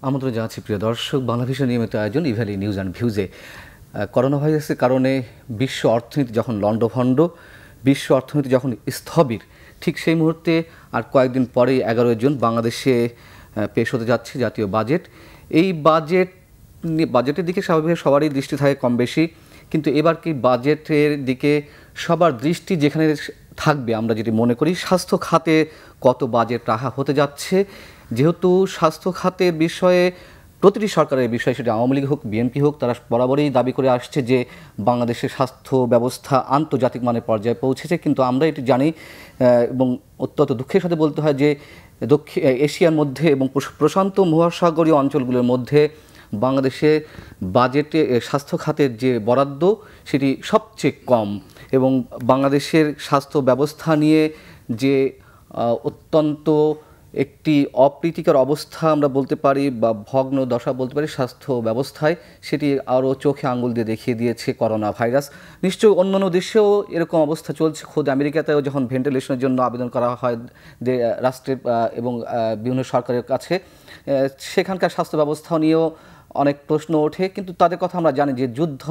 আমন্ত্রণ জানাচ্ছি প্রিয় দর্শক, বাংলাভিশন নিয়মিত আয়োজন ইভ্যালি নিউজ অ্যান্ড ভিউজে। করোনা ভাইরাসের কারণে বিশ্ব অর্থনীতি যখন লণ্ডভণ্ড, বিশ্ব অর্থনীতি যখন স্থবির, ঠিক সেই মুহূর্তে আর কয়েকদিন পরেই 11 জুন বাংলাদেশে পেশ হতে যাচ্ছে জাতীয় বাজেট। এই বাজেটের দিকে স্বাভাবিকভাবে সবারই দৃষ্টি থাকে কম বেশি, কিন্তু এবার কি বাজেটের দিকে সবার দৃষ্টি যেখানে থাকবে, আমরা যেটি মনে করি স্বাস্থ্য খাতে কত বাজেট রাখা হতে যাচ্ছে। যেহেতু স্বাস্থ্য খাতের বিষয়ে প্রতিটি সরকারের বিষয়, সেটা আওয়ামী লীগ হোক বিএনপি হোক, তারা বরাবরই দাবি করে আসছে যে বাংলাদেশের স্বাস্থ্য ব্যবস্থা আন্তর্জাতিক মানের পর্যায়ে পৌঁছেছে। কিন্তু আমরা এটি জানি এবং অত্যন্ত দুঃখের সাথে বলতে হয় যে এশিয়ার মধ্যে এবং প্রশান্ত মহাসাগরীয় অঞ্চলগুলোর মধ্যে বাংলাদেশে বাজেটে স্বাস্থ্য খাতের যে বরাদ্দ সেটি সবচেয়ে কম, এবং বাংলাদেশের স্বাস্থ্য ব্যবস্থা নিয়ে যে অত্যন্ত একটি অপ্রীতিকর অবস্থা আমরা বলতে পারি বা ভগ্ন দশা বলতে পারি স্বাস্থ্য ব্যবস্থায়, সেটি আরও চোখে আঙুল দিয়ে দেখিয়ে দিয়েছে করোনা ভাইরাস। নিশ্চয়ই অন্যান্য দেশেও এরকম অবস্থা চলছে। খোদ আমেরিকাতেও যখন ভেন্টিলেশনের জন্য আবেদন করা হয় রাষ্ট্রের এবং বিভিন্ন সরকারের কাছে, সেখানকার স্বাস্থ্য ব্যবস্থা নিয়েও অনেক প্রশ্ন ওঠে। কিন্তু তাদের কথা আমরা জানি যে যুদ্ধ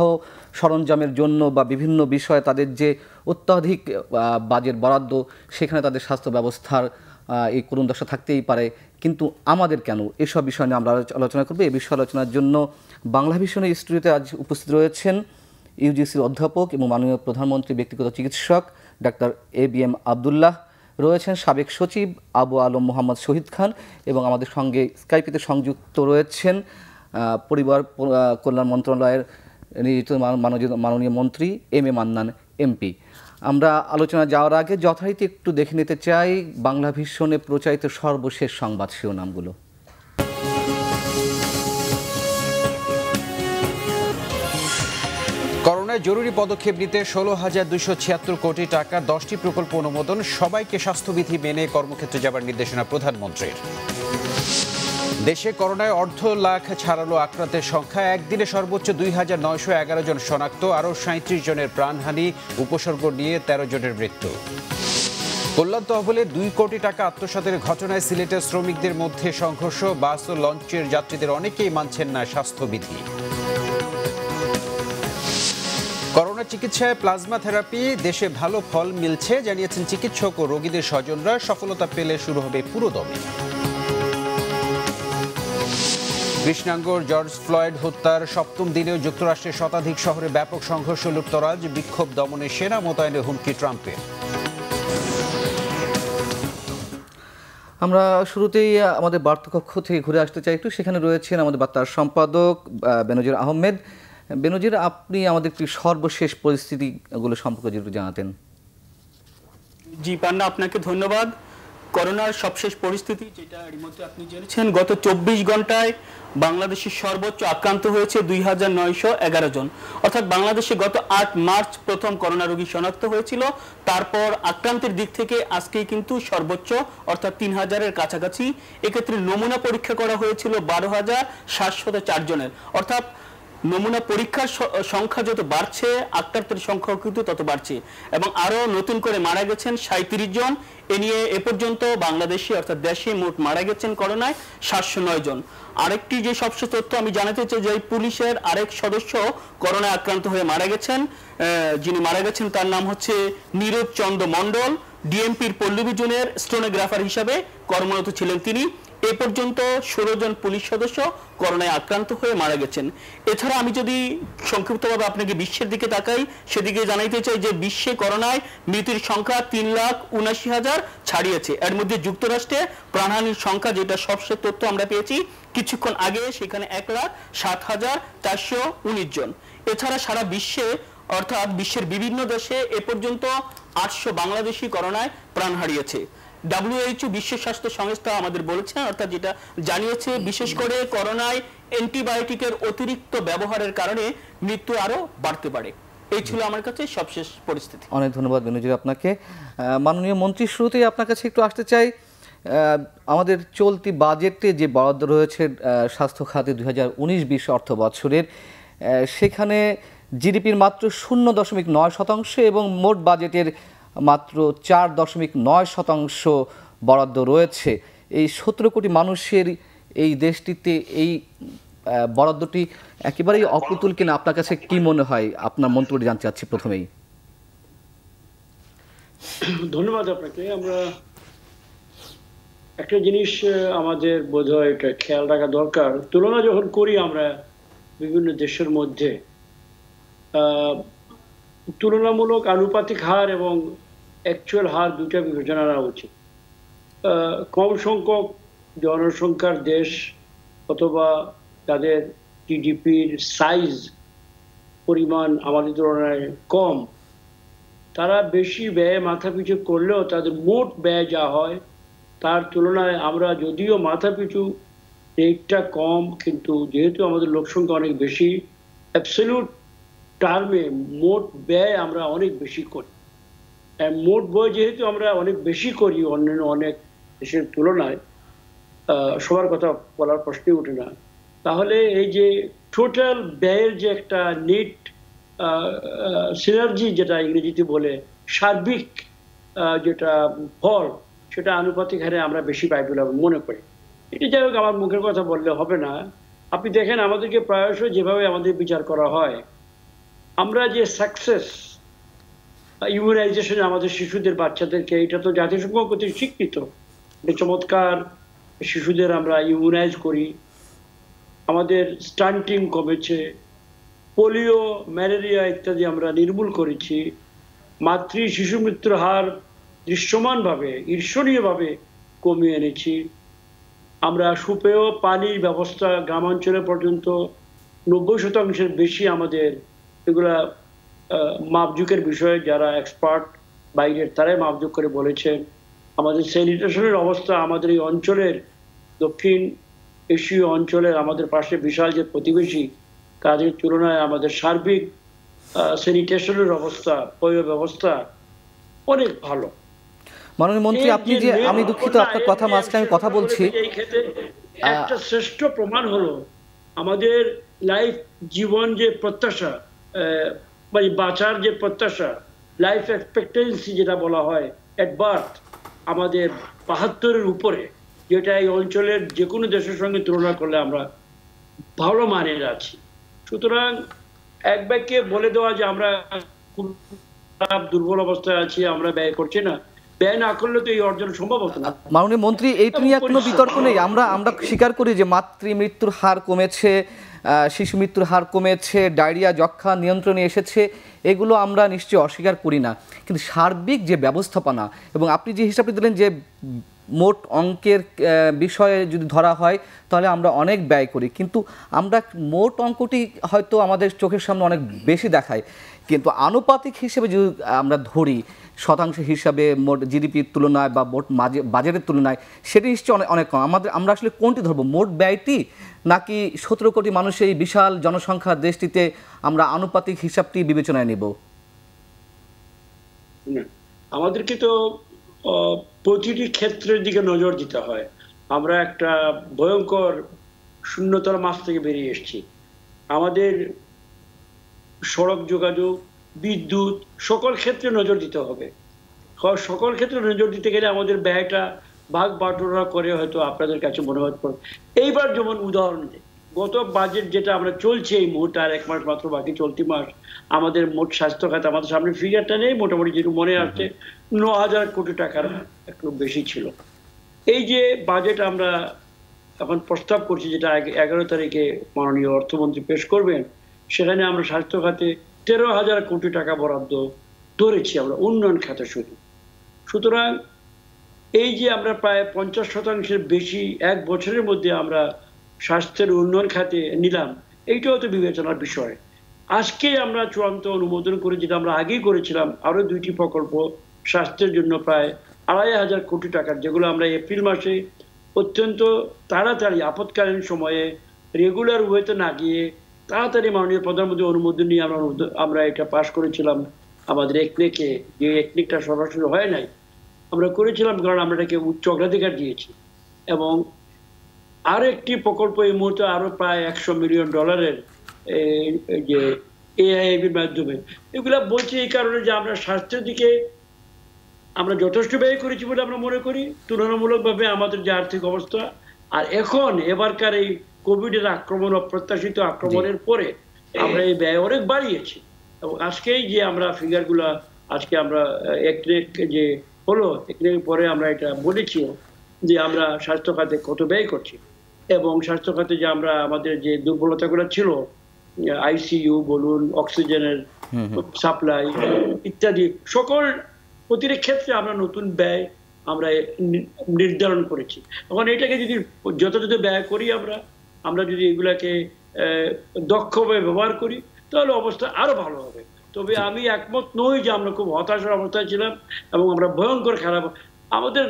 সরঞ্জামের জন্য বা বিভিন্ন বিষয়ে তাদের যে অত্যাধিক বাজেট বরাদ্দ, সেখানে তাদের স্বাস্থ্য ব্যবস্থার এই করুণ দশা থাকতেই পারে। কিন্তু আমাদের কেন, এসব বিষয় নিয়ে আমরা আলোচনা করব। এই বিষয়ে আলোচনার জন্য বাংলাভিশনের স্টুডিওতে আজ উপস্থিত রয়েছেন ইউজিসির অধ্যাপক এবং মাননীয় প্রধানমন্ত্রী ব্যক্তিগত চিকিৎসক ডাক্তার ABM আবদুল্লাহ, রয়েছেন সাবেক সচিব আবু আলম মোহাম্মদ শহীদ খান, এবং আমাদের সঙ্গে স্কাইপিতে সংযুক্ত রয়েছেন পরিবার কল্যাণ মন্ত্রণালয়ের নিয়োজিত মাননীয় মন্ত্রী M A মান্নান MP। আমরা আলোচনা যাওয়ার আগে যথারীতি একটু দেখে নিতে চাই বাংলাভিশনে প্রচারিত সর্বশেষ সংবাদ শিরোনামগুলো। করোনায় জরুরি পদক্ষেপ নিতে 16,276 কোটি টাকা 10টি প্রকল্প অনুমোদন, সবাইকে স্বাস্থ্যবিধি মেনে কর্মক্ষেত্রে যাবার নির্দেশনা প্রধানমন্ত্রীর। দেশে করোনায় 1.5 লাখ ছাড়ালো আক্রান্তের সংখ্যা, একদিনে সর্বোচ্চ 2,911 জন শনাক্ত, আরও 37 জনের প্রাণহানি, উপসর্গ নিয়ে 13 জনের মৃত্যু। কল্যাণ তহবিলে 2 কোটি টাকা আত্মসাতের ঘটনায় সিলেটের শ্রমিকদের মধ্যে সংঘর্ষ, বাস ও লঞ্চের যাত্রীদের অনেকেই মানছেন না স্বাস্থ্যবিধি। করোনা চিকিৎসায় প্লাজমা থেরাপি দেশে ভালো ফল মিলছে জানিয়েছেন চিকিৎসক ও রোগীদের স্বজনরা, সফলতা পেলে শুরু হবে পুরোদমে। কৃষ্ণাঙ্গর জর্জ ফ্লয়েড হত্যার 7ম দিনেও যুক্তরাষ্ট্রের শতাধিক শহরে ব্যাপক সংঘর্ষ, লুটতরাজ, বিক্ষোভ দমনে সেনা মোতায়েনের হুমকি ট্রাম্পের। আমরা শুরুতেই আমাদের বার্তাকক্ষ থেকে ঘুরে আসতে চাই একটু। সেখানে রয়েছেন আমাদের বার্তার সম্পাদক বেনজির আহমেদ। বেনজির, আপনি আমাদের কি সর্বশেষ পরিস্থিতিগুলো সম্পর্কে যেটু জানাতেন। জি পান্না, আপনাকে ধন্যবাদ। করোনার সবশেষ পরিস্থিতি যেটা এর মধ্যে আপনি জেনেছেন, গত 24 ঘন্টায় বাংলাদেশের সর্বোচ্চ আক্রান্ত হয়েছে 2,911 জন। অর্থাৎ বাংলাদেশে গত 8 মার্চ প্রথম করোনা রোগী শনাক্ত হয়েছিল, তারপর আক্রান্তের দিক থেকে আজকেই কিন্তু সর্বোচ্চ অর্থাৎ 3,000-এর কাছাকাছি। এক্ষেত্রে নমুনা পরীক্ষা করা হয়েছিল 12,704 জনের। অর্থাৎ নমুনা পরীক্ষার সংখ্যা যত বাড়ছে, আক্রান্তের সংখ্যাও কিন্তু তত বাড়ছে, এবং আরও নতুন করে মারা গেছেন 37 জন। এ নিয়ে এ পর্যন্ত বাংলাদেশে অর্থাৎ দেশে মোট মারা গেছেন করোনায় 709 জন। আরেকটি যে সবশেষ তথ্য আমি জানাতে চাই, যে পুলিশের আরেক সদস্য করোনায় আক্রান্ত হয়ে মারা গেছেন। যিনি মারা গেছেন তার নাম হচ্ছে নীরব চন্দ্র মণ্ডল। ডিএমপির পল্লবী জোনের স্টেনোগ্রাফার হিসাবে কর্মরত ছিলেন তিনি। এ পর্যন্ত 16 জন পুলিশ সদস্য করোনায় আক্রান্ত হয়ে মারা গেছেন। এছাড়া আমি যদি সংক্ষিপ্তভাবে আপনাকে বিশ্বের দিকে তাকাই, সেদিকে জানাইতে চাই যে বিশ্বে করোনায় মৃতের সংখ্যা 3,79,000 ছাড়িয়েছে। এর মধ্যে যুক্তরাষ্ট্রে প্রাণহানির সংখ্যা, যেটা সবশেষ তথ্য আমরা পেয়েছি কিছুক্ষণ আগে, সেখানে 1,07,419 জন। এছাড়া সারা বিশ্বে অর্থাৎ বিশ্বের বিভিন্ন দেশে এ পর্যন্ত 800 বাংলাদেশি করোনায় প্রাণ হারিয়েছে। WHO বিশ্ব স্বাস্থ্য সংস্থা আমাদের বলেছে, অর্থাৎ যেটা জানিয়েছে, বিশেষ করে করোনায় অ্যান্টিবায়োটিকের অতিরিক্ত ব্যবহারের কারণে মৃত্যু আরো বাড়তে পারে। এই ছিল আমার কাছে সবশেষ পরিস্থিতি। অনেক ধন্যবাদ বেনজির আপনাকে। মাননীয় মন্ত্রী, শুরুতেই আপনার কাছে একটু আসতে চাই, আমাদের চলতি বাজেটে যে বরাদ্দ রয়েছে স্বাস্থ্য খাতে 2019-20 অর্থ বছরের, সেখানে জিডিপির মাত্র 0.9% এবং মোট বাজেটের মাত্র 4.9% বরাদ্দ রয়েছে। এই 17 কোটি মানুষের এই দেশটিতে এই বরাদ্দটি একেবারেই অপ্রতুল কিনা আপনার কাছে কি মনে হয়? আপনার মন্তব্য জানতে চাচ্ছি প্রথমেই। ধন্যবাদ আপনাকে। আমরা একটা জিনিস আমাদের বোধহয় এটা খেয়াল রাখা দরকার, তুলনা যখন করি আমরা বিভিন্ন দেশের মধ্যে, তুলনামূলক আনুপাতিক হার এবং অ্যাকচুয়াল হার দুটা বিবেচনা করা উচিত। কম সংখ্যক জনসংখ্যার দেশ অথবা তাদের জিডিপির সাইজ পরিমাণ আমাদের তুলনায় কম, তারা বেশি ব্যয় মাথাপিছু করলেও তাদের মোট ব্যয় যা হয় তার তুলনায় আমরা যদিও মাথাপিছু রেটটা কম, কিন্তু যেহেতু আমাদের লোকসংখ্যা অনেক বেশি, অ্যাবসলিউট টার্মে মোট ব্যয় আমরা অনেক বেশি করি। মোট ব্যয় যেহেতু আমরা অনেক বেশি করি অন্যান্য অনেক দেশের তুলনায়, সবার কথা বলার প্রশ্নই ওঠে না, তাহলে এই যে টোটাল ব্যয়ের যে একটা নেট সিনার্জি যেটা ইংরেজিতে বলে, সার্বিক যেটা ফল, সেটা আনুপাতিক হারে আমরা বেশি পাই বলে আমি মনে করি। এটি যাই হোক, আমার মুখের কথা বললে হবে না। আপনি দেখেন আমাদেরকে প্রায়শই যেভাবে আমাদের বিচার করা হয়, আমরা যে সাকসেস ইমিউনাইজেশন আমাদের শিশুদের বাচ্চাদেরকে, এটা তো জাতিসংঘ কর্তৃক স্বীকৃত, এটা চমৎকার। শিশুদের আমরা ইমিউনাইজ করি, আমাদের স্টান্টিং কমেছে, পোলিও, ম্যালেরিয়া ইত্যাদি আমরা নির্মূল করেছি, মাতৃ শিশু মৃত্যুর হার দৃশ্যমানভাবে ঈর্ষণীয়ভাবে কমিয়ে এনেছি। আমরা সুপেয় পানির ব্যবস্থা গ্রামাঞ্চলে পর্যন্ত 90% বেশি আমাদের, এগুলা মাপজোকের বিষয়ে যারা এক্সপার্ট বাইরের তারাই মাপজোক করে বলেছেন। আমাদের স্যানিটেশনের অবস্থা আমাদের এই অঞ্চলের, দক্ষিণ এশীয় অঞ্চলের আমাদের পাশে বিশাল যে প্রতিবেশী, তাদের তুলনায় আমাদের সার্বিক স্যানিটেশনের অবস্থা, পয় ব্যবস্থা অনেক ভালো। মাননীয় মন্ত্রী, আপনি যে, আমি দুঃখিত আপনার কথা মাঝখানে আমি কথা বলছি, এই ক্ষেত্রে একটা শ্রেষ্ঠ প্রমাণ হলো আমাদের লাইফ, জীবন যে প্রত্যাশা, মানে বাঁচার যে প্রত্যাশা, লাইফ এক্সপেক্টেন্সি যেটা বলা হয় এট বার্থ, আমাদের ৭২-এর উপরে, যেটা এই অঞ্চলের যে কোনো দেশের সঙ্গে তুলনা করলে আমরা ভালো মানের আছি। সুতরাং এক বাক্যে বলে দেওয়া যে আমরা খুব দুর্বল অবস্থায় আছি, আমরা ব্যয় করছি না, ব্যয় না করলে তো এই অর্জন সম্ভব হতো না। মাননীয় মন্ত্রী, এইটা নিয়ে কোনো বিতর্ক নেই। আমরা স্বীকার করি যে মাতৃ মৃত্যুর হার কমেছে, শিশু মৃত্যুর হার কমেছে, ডায়রিয়া যক্ষ্মা নিয়ন্ত্রণে এসেছে, এগুলো আমরা নিশ্চয়ই অস্বীকার করি না। কিন্তু সার্বিক যে ব্যবস্থাপনা, এবং আপনি যে হিসাবটি দিলেন যে মোট অঙ্কের বিষয়ে যদি ধরা হয় তাহলে আমরা অনেক ব্যয় করি, কিন্তু আমরা মোট অঙ্কটি হয়তো আমাদের চোখের সামনে অনেক বেশি দেখায়, কিন্তু আনুপাতিক হিসেবে যদি আমরা ধরি শতাংশ হিসাবে মোট জিডিপির তুলনায় বা মোট বাজেটের তুলনায়, সেটি নিশ্চয়ই অনেক কম। আমরা আসলে কোনটি ধরবো, মোট ব্যয়টি নাকি ১৭ কোটি মানুষের এই বিশাল জনসংখ্যার দেশটিতে আমরা আনুপাতিক হিসাবটি বিবেচনায় নেব? আমাদেরকে তো প্রতিটি ক্ষেত্রের দিকে নজর দিতে হয়। আমরা একটা ভয়ঙ্কর শূন্যতার মাছ থেকে বেরিয়ে এসেছি। আমাদের সড়ক যোগাযোগ, বিদ্যুৎ, সকল ক্ষেত্রে নজর দিতে হবে। সকল ক্ষেত্রে নজর দিতে গেলে আমাদের ব্যয়টা ভাগ বাটোয়ারা করে হয়তো আপনাদের কাছে মনে হতে পারে। এইবার যেমন উদাহরণ দিই, গত বাজেট যেটা আমরা চলছে এই মুহূর্তে, আর 1 মাস মাত্র বাকি, চলতি মাস, আমাদের মোট স্বাস্থ্য খাতে, আমাদের সামনে ফিগারটা নেই, মোটামুটি যেটুকু মনে আসছে ৯,০০০ কোটি টাকার একটু বেশি ছিল। এই যে বাজেট আমরা এখন প্রস্তাব করছি, যেটা 11 তারিখে মাননীয় অর্থমন্ত্রী পেশ করবেন, সেখানে আমরা স্বাস্থ্য খাতে 13,০০০ কোটি টাকা বরাদ্দ ধরেছি আমরা উন্নয়ন খাতে শুধু। সুতরাং এই যে আমরা প্রায় ৫০% বেশি এক বছরের মধ্যে আমরা স্বাস্থ্যের উন্নয়ন খাতে নিলাম, এইটাও তো বিবেচনার বিষয়। আজকে আমরা চূড়ান্ত অনুমোদন করে, যেটা আমরা আগেই করেছিলাম, আরো 2টি প্রকল্প স্বাস্থ্যের জন্য প্রায় ২৫০০ কোটি টাকার, যেগুলো আমরা এপ্রিল মাসে অত্যন্ত তাড়াতাড়ি আপৎকালীন সময়ে রেগুলার ওয়েতে না গিয়ে তাড়াতাড়ি মাননীয় প্রধানমন্ত্রী অনুমোদন নিয়ে আমরা এটা পাশ করেছিলাম আমাদের একনেকে, যে একনেকটা সরাসরি হয় নাই, আমরা করেছিলাম কারণ আমরা এটাকে উচ্চ অগ্রাধিকার দিয়েছি। এবং আরো একটি প্রকল্প এই মুহূর্তে আরো প্রায় $100 মিলিয়ন যে AIIBর মাধ্যমে, এগুলা বলছি এই কারণে যে আমরা স্বাস্থ্যের দিকে আমরা যথেষ্ট ব্যয় করেছি বলে আমরা মনে করি। তুলনামূলকভাবে আমাদের যে আর্থিক অবস্থা, আর এখন এবারকার এই কোভিডের আক্রমণ, অপ্রত্যাশিত আক্রমণের পরে আমরা এই ব্যয় অনেক বাড়িয়েছি। এবং আজকেই যে আমরা ফিগারগুলা আজকে আমরা যে হলো একদিন পরে আমরা এটা বলেছি যে আমরা স্বাস্থ্য খাতে কত ব্যয় করছি, এবং স্বাস্থ্য খাতে যে আমরা আমাদের যে দুর্বলতাগুলো ছিল, আইসিইউ বলুন, অক্সিজেনের সাপ্লাই ইত্যাদি, সকল প্রতিটি ক্ষেত্রে আমরা নতুন ব্যয় আমরা নির্ধারণ করেছি। এখন এটাকে যদি যথাযথ ব্যয় করি, আমরা যদি এগুলাকে দক্ষভাবে ব্যবহার করি, তাহলে অবস্থা আরো ভালো হবে। তবে আমি একমত নই যে আমরা খুব হতাশার অবস্থায় ছিলাম এবং আমরা ভয়ঙ্কর খারাপ। আমাদের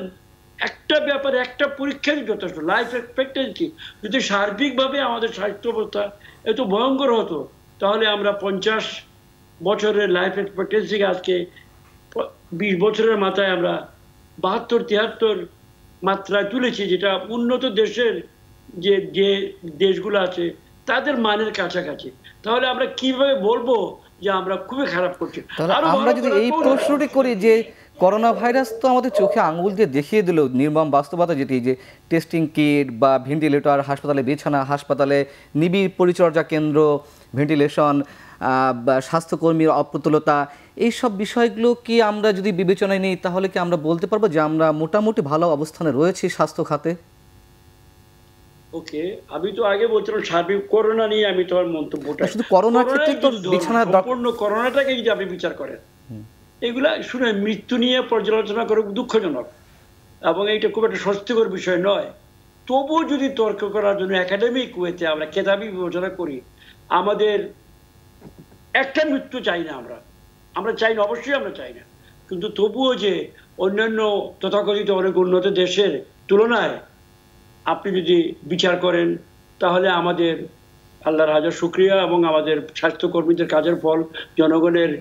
একটা ব্যাপারে একটা পরীক্ষারই যথেষ্ট, লাইফ এক্সপেক্টেন্সি। যদি সার্বিকভাবে আমাদের স্বাস্থ্য অবস্থা এত ভয়ঙ্কর হতো, তাহলে আমরা 50 বছরের লাইফ এক্সপেক্টেন্সিকে আজকে 20 বছরের মাথায় আমরা 72-73 মাত্রায় তুলেছি, যেটা উন্নত দেশের যে দেশগুলো আছে তাদের মানের কাছাকাছি। তাহলে আমরা কিভাবে বলবো যে আমরা খুবই খারাপ করছি? আমরা যদি এই প্রশ্নটি করি যে করোনা ভাইরাস তো আমাদের চোখে আঙুল দিয়ে দেখিয়ে দিল নির্মম বাস্তবতা, যেটি যে টেস্টিং কিট বা ভেন্টিলেটর, হাসপাতালে বিছানা, হাসপাতালে নিবিড় পরিচর্যা কেন্দ্র, ভেন্টিলেশন, স্বাস্থ্যকর্মীর অপ্রতুলতা, এইসব বিষয়গুলো কি আমরা যদি বিবেচনায় নিই, তাহলে কি আমরা বলতে পারবো যে আমরা মোটামুটি ভালো অবস্থানে রয়েছি স্বাস্থ্য খাতে? ওকে, আমি তো আগে বলছিলাম সার্বিক করোনা নিয়ে আমি তোমার মন্তব্যটা, শুধু করোনার ক্ষেত্রে তো বিছানার সম্পূর্ণ করোনাটাকে যদি আপনি বিচার করেন, এগুলা শুনে মৃত্যু নিয়ে পর্যালোচনা করে দুঃখজনক এবং এইটা খুব একটা স্বস্তিকর বিষয় নয়। তবুও যদি তর্ক করার জন্য একাডেমিক ওয়েতে আমরা খেতাবি বিবেচনা করি, আমাদের একটা মৃত্যু চাই না, আমরা চাই না, অবশ্যই আমরা চাই না, কিন্তু তবুও যে অন্যান্য তথাকথিত অনেক উন্নত দেশের তুলনায় আপনি যদি বিচার করেন, তাহলে আমাদের আল্লাহর হাজার শুকরিয়া এবং আমাদের স্বাস্থ্যকর্মীদের কাজের ফল, জনগণের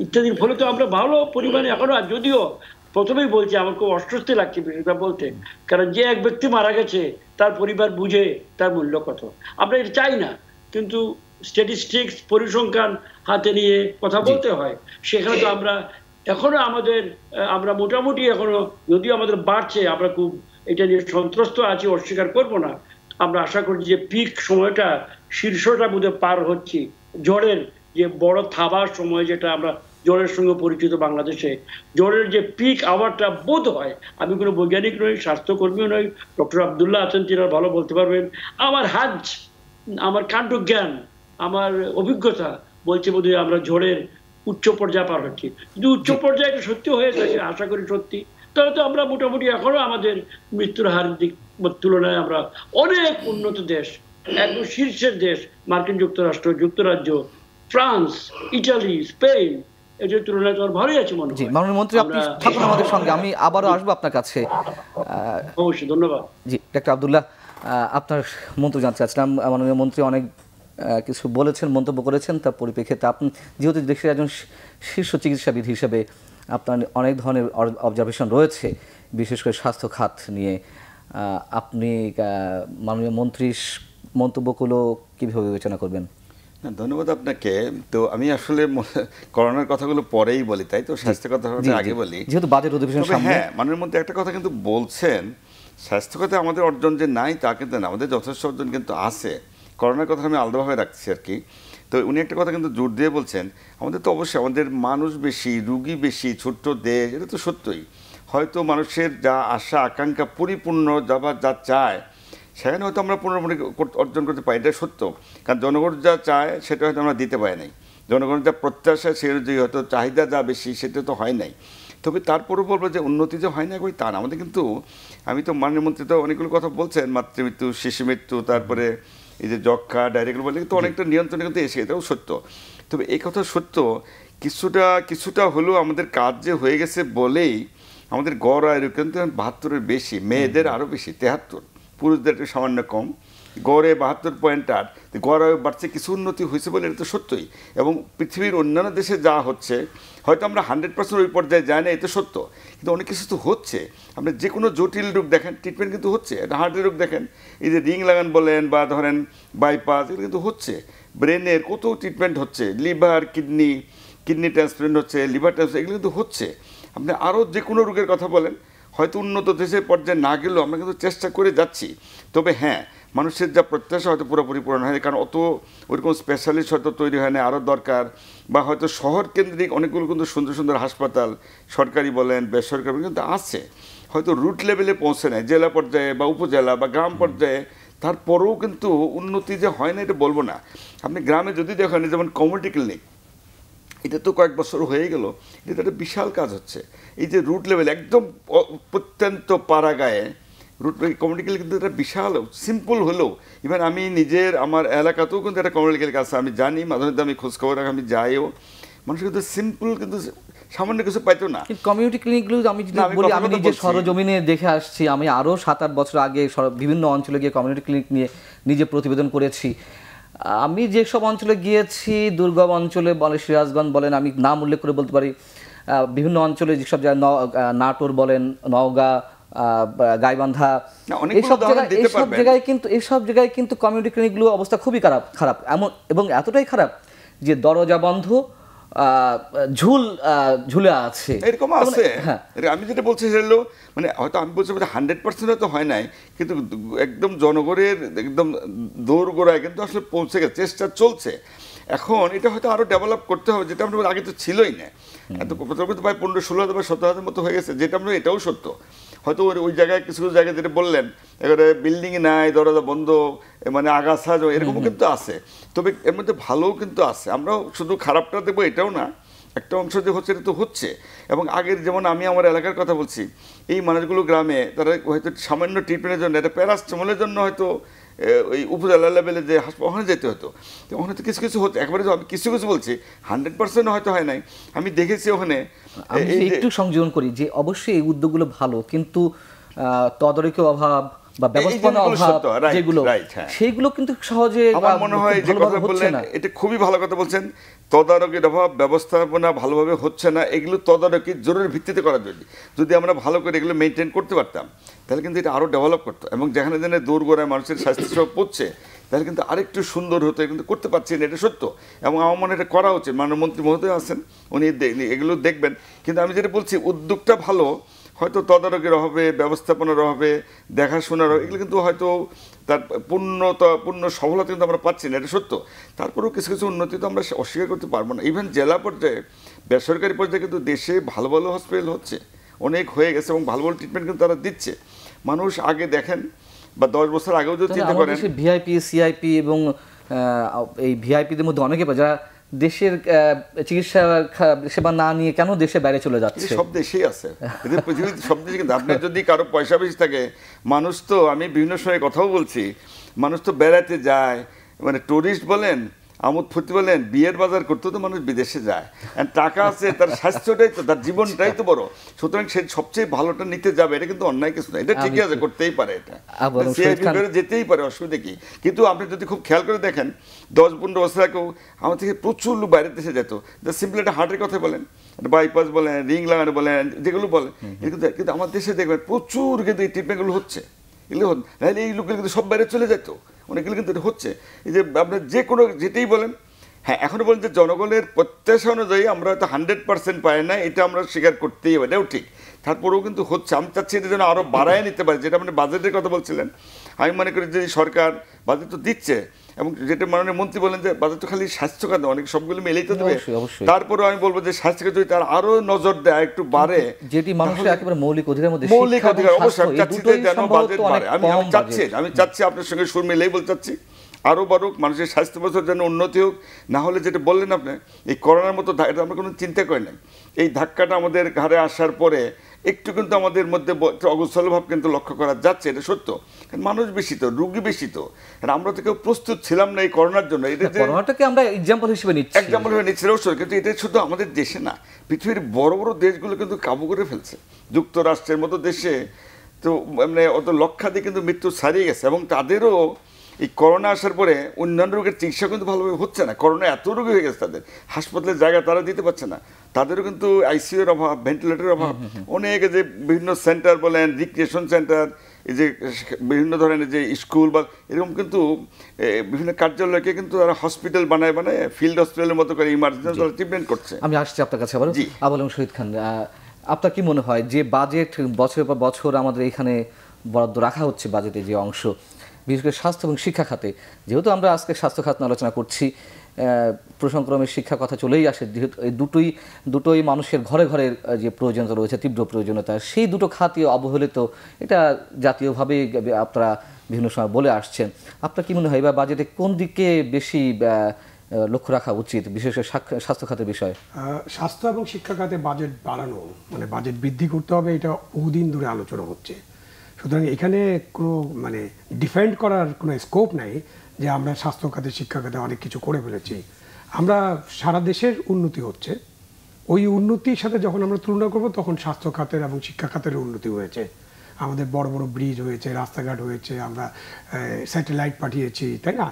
ইত্যাদির ফলে তো আমরা ভালো পরিমাণে এখনো, যদিও প্রথমেই বলছি আমার খুব অস্বস্তি লাগছে বিষয়টা বলতে, কারণ যে এক ব্যক্তি মারা গেছে তার পরিবার বুঝে তার মূল্য কত। আমরা এটা চাই না, কিন্তু স্ট্যাটিস্টিক্স, পরিসংখ্যান হাতে নিয়ে কথা বলতে হয়। সেখানে তো আমরা মোটামুটি এখনো, যদিও আমাদের বাড়ছে, আমরা খুব এটা নিয়ে সন্ত্রস্ত আছি, অস্বীকার করবো না। আমরা আশা করছি যে পিক সময়টা, শীর্ষটা বোধহয় পার হচ্ছি। জ্বরের যে বড় থাবার সময়, যেটা আমরা জ্বরের সঙ্গে পরিচিত বাংলাদেশে, জ্বরের যে পিক আওয়ারটা বোধ হয়, আমি কোনো বৈজ্ঞানিক নই, স্বাস্থ্যকর্মীও নই, ডক্টর আবদুল্লাহ আছেন, তিনি ভালো বলতে পারবেন। আমার কাণ্ডজ্ঞান, আমার অভিজ্ঞতা বলছে বোধহয় আমরা জ্বরের উচ্চ পর্যায়ে পার হচ্ছি। যদি উচ্চ পর্যায়ে এটা সত্যি হয়ে থাকে, আশা করি সত্যি, তাহলে তো আমরা মোটামুটি এখনো আমাদের মৃত্যুর হার দিক তুলনায় আমরা অনেক উন্নত দেশ, একদম শীর্ষের দেশ, মার্কিন যুক্তরাষ্ট্র, যুক্তরাজ্য, ফ্রান্স, ইটালি, স্পেন, এটার তুলনায় তো ভালোই আছে মনে হয়। মাননীয় মন্ত্রী, আপনি থাকুন আমাদের সঙ্গে, আমি আবারও আসবো আপনার কাছে। অবশ্যই, ধন্যবাদ। জি, ডক্টর আবদুল্লাহ, আপনার মন্তব্য জানতে চাচ্ছিলাম। মাননীয় মন্ত্রী অনেক কিছু বলেছেন, মন্তব্য করেছেন, তার পরিপ্রেক্ষিতে আপনি যেহেতু দেশের একজন শীর্ষ চিকিৎসাবিদ হিসেবে আপনার অনেক ধরনের অবজারভেশন রয়েছে, বিশেষ করে স্বাস্থ্য খাত নিয়ে, আপনি মাননীয় মন্ত্রীর মন্তব্যগুলো কীভাবে বিবেচনা করবেন? ধন্যবাদ আপনাকে। তো আমি আসলে করোনার কথাগুলো পরেই বলি, তাই তো স্বাস্থ্য কথা আগে বলি, যেহেতু বাজেট অধিবেশন সামনে। হ্যাঁ, মাননীয় মন্ত্রী একটা কথা কিন্তু বলছেন, স্বাস্থ্য খাতে আমাদের অর্জন যে নাই তা কিন্তু না, আমাদের যথেষ্ট অর্জন কিন্তু আছে। করোনার কথা আমি আলাদাভাবে রাখছি আর কি। তো উনি একটা কথা কিন্তু জোর দিয়ে বলছেন, আমাদের তো অবশ্যই আমাদের মানুষ বেশি, রুগী বেশি, ছোট্ট দেশ, এটা তো সত্যই। হয়তো মানুষের যা আশা আকাঙ্ক্ষা পরিপূর্ণ যা চায়, সেখানে হয়তো আমরা পুনরাবৃত্তি অর্জন করতে পারি, এটা সত্য। কারণ জনগণ যা চায় সেটা হয়তো আমরা দিতে পারি নাই, জনগণের যা প্রত্যাশা সে অনুযায়ী হয়তো চাহিদা যা বেশি সেটা তো হয় নাই। তবে তারপরেও বলবো যে উন্নতি যে হয় না কই তা না। আমাদের কিন্তু, আমি তো মাননীয় মন্ত্রী তো অনেকগুলো কথা বলছেন, মাতৃমৃত্যু, শিশু মৃত্যু, তারপরে এই যে যক্ষা, ডায়রিয়াগুলো বলে কিন্তু অনেকটা নিয়ন্ত্রণে কিন্তু এসে, এটাও সত্য। তবে এই কথা সত্য, কিছুটা হলেও আমাদের কাজ যে হয়ে গেছে বলেই আমাদের গড় আয়ের কিন্তু 72-এর বেশি, মেয়েদের আরও বেশি 73, পুরুষদের একটু সামান্য কম, গড়ে 72.8, গড় আয়ু বাড়ছে, কিছু উন্নতি হয়েছে বলে এটা তো সত্যই। এবং পৃথিবীর অন্যান্য দেশে যা হচ্ছে, হয়তো আমরা 100% ওই পর্যায়ে যাই না, এটা সত্য, কিন্তু অনেক কিছু তো হচ্ছে। আপনি যে কোনো জটিল রোগ দেখেন, ট্রিটমেন্ট কিন্তু হচ্ছে। এটা হার্টের রোগ দেখেন, এই যে রিং লাগান বলেন বা ধরেন বাইপাস, এগুলো কিন্তু হচ্ছে। ব্রেনের কত ট্রিটমেন্ট হচ্ছে, লিভার, কিডনি ট্রান্সপ্লান্ট হচ্ছে, লিভার ট্রান্সপ্লান্ট, এগুলো কিন্তু হচ্ছে। আপনি আরও যে কোনো রোগের কথা বলেন, হয়তো উন্নত দেশের পর্যায়ে না গেলেও আমরা কিন্তু চেষ্টা করে যাচ্ছি। তবে হ্যাঁ, মানুষের যা প্রত্যাশা হয়তো পুরোপুরি পূরণ হয়নি, কারণ অত ওইরকম স্পেশালিস্ট হয়তো তৈরি হয় না, আরও দরকার। বা হয়তো শহর কেন্দ্রিক অনেকগুলো কিন্তু সুন্দর সুন্দর হাসপাতাল সরকারি বলেন বেসরকারি কিন্তু আছে, হয়তো রুট লেভেলে পৌঁছে নেয়, জেলা পর্যায়ে বা উপজেলা বা গ্রাম পর্যায়ে। তারপরেও কিন্তু উন্নতি যে হয় না এটা বলবো না। আপনি গ্রামে যদি দেখেন, যেমন কমিউনিটি ক্লিনিক, এটা তো কয়েক বছর হয়ে গেল, এটা একটা বিশাল কাজ হচ্ছে। এই যে রুট লেভেল একদম প্রত্যন্ত পাড়া গায়ে রুট কমিউনিটি ক্লিনিক কিন্তু এটা বিশাল সিম্পল হলেও, ইভেন আমি নিজের আমার এলাকাতেও কিন্তু একটা কমিউনিটি ক্লিনিক আছে, আমি জানি, মাঝে মধ্যে আমি খোঁজখবর রাখি, আমি যাইও। মানুষ কিন্তু সিম্পল কিন্তু সামান্য কিছু পাইতো না। কমিউনিটি ক্লিনিকগুলো আমি যদি বলি, আমি নিজে সরজমিনে দেখে আসছি, আমি আরও 7-8 বছর আগে বিভিন্ন অঞ্চলে গিয়ে কমিউনিটি ক্লিনিক নিয়ে নিজে প্রতিবেদন করেছি। আমি যেসব অঞ্চলে গিয়েছি, দুর্গম অঞ্চলে বলে, সিরাজগঞ্জ বলেন, আমি নাম উল্লেখ করে বলতে পারি, বিভিন্ন অঞ্চলে যেসব জায়গায় নাটোর বলেন, নওগাঁ, গাইবান্ধা, এইসব জায়গায় কিন্তু কমিউনিটি ক্লিনিকগুলো অবস্থা খুবই খারাপ এমন, এবং এতটাই খারাপ যে দরজা বন্ধ, ঝুলে আছে, এরকম আছে। আমি যেটা বলছি সেটা হলো, মানে হয়তো আমি বলছি 100% হয়তো হয় নাই, কিন্তু একদম জনগণের একদম দোরগোড়ায় কিন্তু আসলে পৌঁছে গেছে, চেষ্টা চলছে। এখন এটা হয়তো আরো ডেভেলপ করতে হবে, যেটা আমরা আগে তো ছিলই না। এত প্রায় 15-16 বা 17,000 মতো হয়ে গেছে, যেটা আমরা এটাও সত্য। হয়তো ওই জায়গায় কিছু কিছু জায়গায় যেটা বললেন, এবারে বিল্ডিং নাই, দরজা বন্ধ, মানে আগাছা এরকমও কিন্তু আছে। তবে এর মধ্যে ভালোও কিন্তু আছে। আমরাও শুধু খারাপটা দেবো এটাও না, একটা অংশ যে হচ্ছে এটা তো হচ্ছে। এবং আগের যেমন আমি আমার এলাকার কথা বলছি, এই মানুষগুলো গ্রামে তারা হয়তো সামান্য ট্রিটমেন্টের জন্য, এটা প্যারাসিটামলের জন্য হয়তো ওই উপজেলা লেভেলে যে হাসপাতাল ওখানে যেতে হতো। তো ওখানে তো কিছু কিছু হচ্ছে, একবারে আমি কিছু কিছু বলছি, 100% হয়তো হয় নাই। আমি দেখেছি ওখানে। একটু সংযোজন করি যে অবশ্যই এই উদ্যোগগুলো ভালো, কিন্তু তদারকির অভাব বা ব্যবস্থাপনা অভাব যেগুলো, সেইগুলো কিন্তু সহজে, আমার মনে হয় যে কথা বললেন এটা খুবই ভালো কথা বলছেন। তদারকির অভাব, ব্যবস্থাপনা ভালোভাবে হচ্ছে না, এগুলো তদারকি জরুরি ভিত্তিতে করা যদি আমরা ভালো করে এগুলো মেনটেন করতে পারতাম, তাহলে কিন্তু এটা আরও ডেভেলপ করতো। এবং যেখানে যেখানে দৌড়গোড়ায় মানুষের স্বাস্থ্যসেবা পড়ছে, তাহলে কিন্তু আরেকটু সুন্দর হতো, কিন্তু করতে পারছি না, এটা সত্য। এবং আমার মনে এটা করা উচিত। মাননীয় মন্ত্রী মহোদয় আছেন, উনি এগুলো দেখবেন। কিন্তু আমি যেটা বলছি, উদ্যোগটা ভালো, হয়তো তদারকির অভাবে, ব্যবস্থাপনার অভাবে, দেখাশোনার অভাবে, এগুলো কিন্তু হয়তো তার পূর্ণ সফলতা কিন্তু আমরা পাচ্ছি না, এটা সত্য। তারপরেও কিছু কিছু উন্নতি তো আমরা অস্বীকার করতে পারবো না। ইভেন জেলা পর্যায়ে, বেসরকারি পর্যায়ে কিন্তু দেশে ভালো ভালো হসপিটাল হচ্ছে, অনেক হয়ে গেছে, এবং ভালো ভালো ট্রিটমেন্ট কিন্তু তারা দিচ্ছে। মানুষ আগে দেখেন, বা 10 বছর আগেও যদি চিন্তা করেন, ভিআইপি, সিআইপি এবং এই ভিআইপিদের মধ্যে অনেকে যারা দেশের চিকিৎসা সেবা না নিয়ে কেন দেশে বাইরে চলে যাচ্ছে। সব দেশেই আছে, এদের পৃথিবীর সব দেশে। কিন্তু আপনার যদি কারো পয়সা বেশি থাকে, মানুষ তো, আমি বিভিন্ন সময় কথাও বলছি, মানুষ তো বেড়াতে যায়, মানে টুরিস্ট বলেন, আমোদ ফুর্তি বলেন, বিয়ের বাজার করতে তো মানুষ বিদেশে যায়। টাকা আছে, তার স্বাস্থ্যটাই তো, তার জীবনটাই তো বড়। সুতরাং সে সবচেয়ে ভালোটা নিতে যাবে, এটা কিন্তু অন্যায় কিছু না, এটা ঠিকই আছে, করতেই পারে, এটা যেতেই পারে, অসুবিধা কি। কিন্তু আপনি যদি খুব খেয়াল করে দেখেন, 10-15 বছর আগেও আমার থেকে প্রচুর লোক বাইরের দেশে যেত। সিম্পল একটা হার্টের কথা বলেন, বাইপাস বলেন, রিং লাগানো বলেন, যেগুলো বলেন, কিন্তু আমার দেশে দেখবেন প্রচুর কিন্তু এই ট্রিটমেন্টগুলো হচ্ছে। এগুলো এই লোকগুলো কিন্তু সব বাইরে চলে যেত, অনেকগুলো কিন্তু হচ্ছে। এই যে আপনার যে কোনো যেটাই বলেন, হ্যাঁ, এখনো বলেন যে জনগণের প্রত্যাশা অনুযায়ী আমরা হয়তো 100% পাই না, এটা আমরা স্বীকার করতেই হবে, এটাও ঠিক। তারপরেও কিন্তু হচ্ছে। আমি চাচ্ছি এটা যেন আরও বাড়ায় নিতে পারে, যেটা আপনি বাজেটের কথা বলছিলেন। আমি মনে করি যে সরকার বাজেট তো দিচ্ছে, এবং যেটা মাননীয় মন্ত্রী বলেন যে বাজেট তো খালি স্বাস্থ্য খাতে, অনেক সবগুলো মিলেই তো দেবে। তারপরেও আমি বলবো যে স্বাস্থ্যকে যদি তার আরও নজর দেয়, একটু বাড়ে, যেটি মানুষের একেবারে মৌলিক অধিকার মধ্যে, মৌলিক অধিকার, অবশ্যই আমি চাচ্ছি যেন বাজেট বাড়ে। আমি চাচ্ছি আপনার সঙ্গে সুর মিলেই বলতে চাচ্ছি, আরও বাড়ুক, মানুষের স্বাস্থ্য ব্যবস্থার জন্য উন্নতি হোক। না হলে যেটা বললেন আপনি, এই করোনার মতো এটা আমরা কোনো চিন্তা করি নাই। এই ধাক্কাটা আমাদের ঘাড়ে আসার পরে একটু কিন্তু আমাদের মধ্যে অগোছল ভাব কিন্তু লক্ষ্য করা যাচ্ছে, এটা সত্য। মানুষ বেশি তো, রোগী বেশি তো, আমরা তো কেউ প্রস্তুত ছিলাম না এই করোনার জন্য। করোনাটাকে আমরা এক্সাম্পল হিসেবে নিচ্ছি, অবশ্যই। কিন্তু এটা শুধু আমাদের দেশে না, পৃথিবীর বড় বড় দেশগুলো কিন্তু কাবু করে ফেলছে। যুক্তরাষ্ট্রের মতো দেশে তো মানে অত লক্ষাধিক কিন্তু মৃত্যু ছাড়িয়ে গেছে, এবং তাদেরও এই করোনা আসার পরে অন্যান্য রোগের চিকিৎসা কিন্তু ভালোভাবে হচ্ছে না। করোনা এত রোগী হয়ে গেছে, তাদের হাসপাতালের জায়গা তারা দিতে পারছে না, তাদেরও কিন্তু আইসিইউর অভাব, ভেন্টিলেটরের অভাব। অনেক যে বিভিন্ন সেন্টার বলেন, রিক্রিয়েশন সেন্টার, এই যে বিভিন্ন ধরনের যে স্কুল বা এরকম কিন্তু বিভিন্ন কার্যালয়কে কিন্তু তারা হসপিটাল বানায় ফিল্ড হসপিটালের মতো করে ইমার্জেন্সি ট্রিটমেন্ট করছে। আমি আসছি আপনার কাছে আবার, আবুল শহীদ খান। আপনার কি মনে হয় যে বাজেট বছরের পর বছর আমাদের এখানে বরাদ্দ রাখা হচ্ছে বাজেটে যে অংশ, বিশেষ করে স্বাস্থ্য এবং শিক্ষা খাতে, যেহেতু আমরা আজকে স্বাস্থ্য খাত নিয়ে আলোচনা করছি, প্রসংক্রমে শিক্ষা কথা চলেই আসে, যেহেতু এই দুটোই মানুষের ঘরে ঘরে যে প্রয়োজনীয়তা রয়েছে, তীব্র প্রয়োজনীয়তা, সেই দুটো খাতই অবহেলিত, এটা জাতীয়ভাবে আপনারা বিভিন্ন সময় বলে আসছেন। আপনার কি মনে হয় এবার বাজেটে কোন দিকে বেশি লক্ষ্য রাখা উচিত, বিশেষ করে স্বাস্থ্য খাতের বিষয়ে? স্বাস্থ্য এবং শিক্ষা খাতে বাজেট বাড়ানো মানে বাজেট বৃদ্ধি করতে হবে, এটা বহুদিন ধরে আলোচনা হচ্ছে। সুতরাং এখানে কোনো মানে ডিফেন্ড করার কোনো স্কোপ নাই যে আমরা স্বাস্থ্য খাতে শিক্ষা খাতে অনেক কিছু করে ফেলেছি। আমরা সারা দেশের উন্নতি হচ্ছে, ওই উন্নতির সাথে যখন আমরা তুলনা করব তখন স্বাস্থ্য খাতের এবং শিক্ষা খাতের উন্নতি হয়েছে। আমাদের বড় বড় ব্রিজ হয়েছে, রাস্তাঘাট হয়েছে, আমরা স্যাটেলাইট পাঠিয়েছি, তাই না?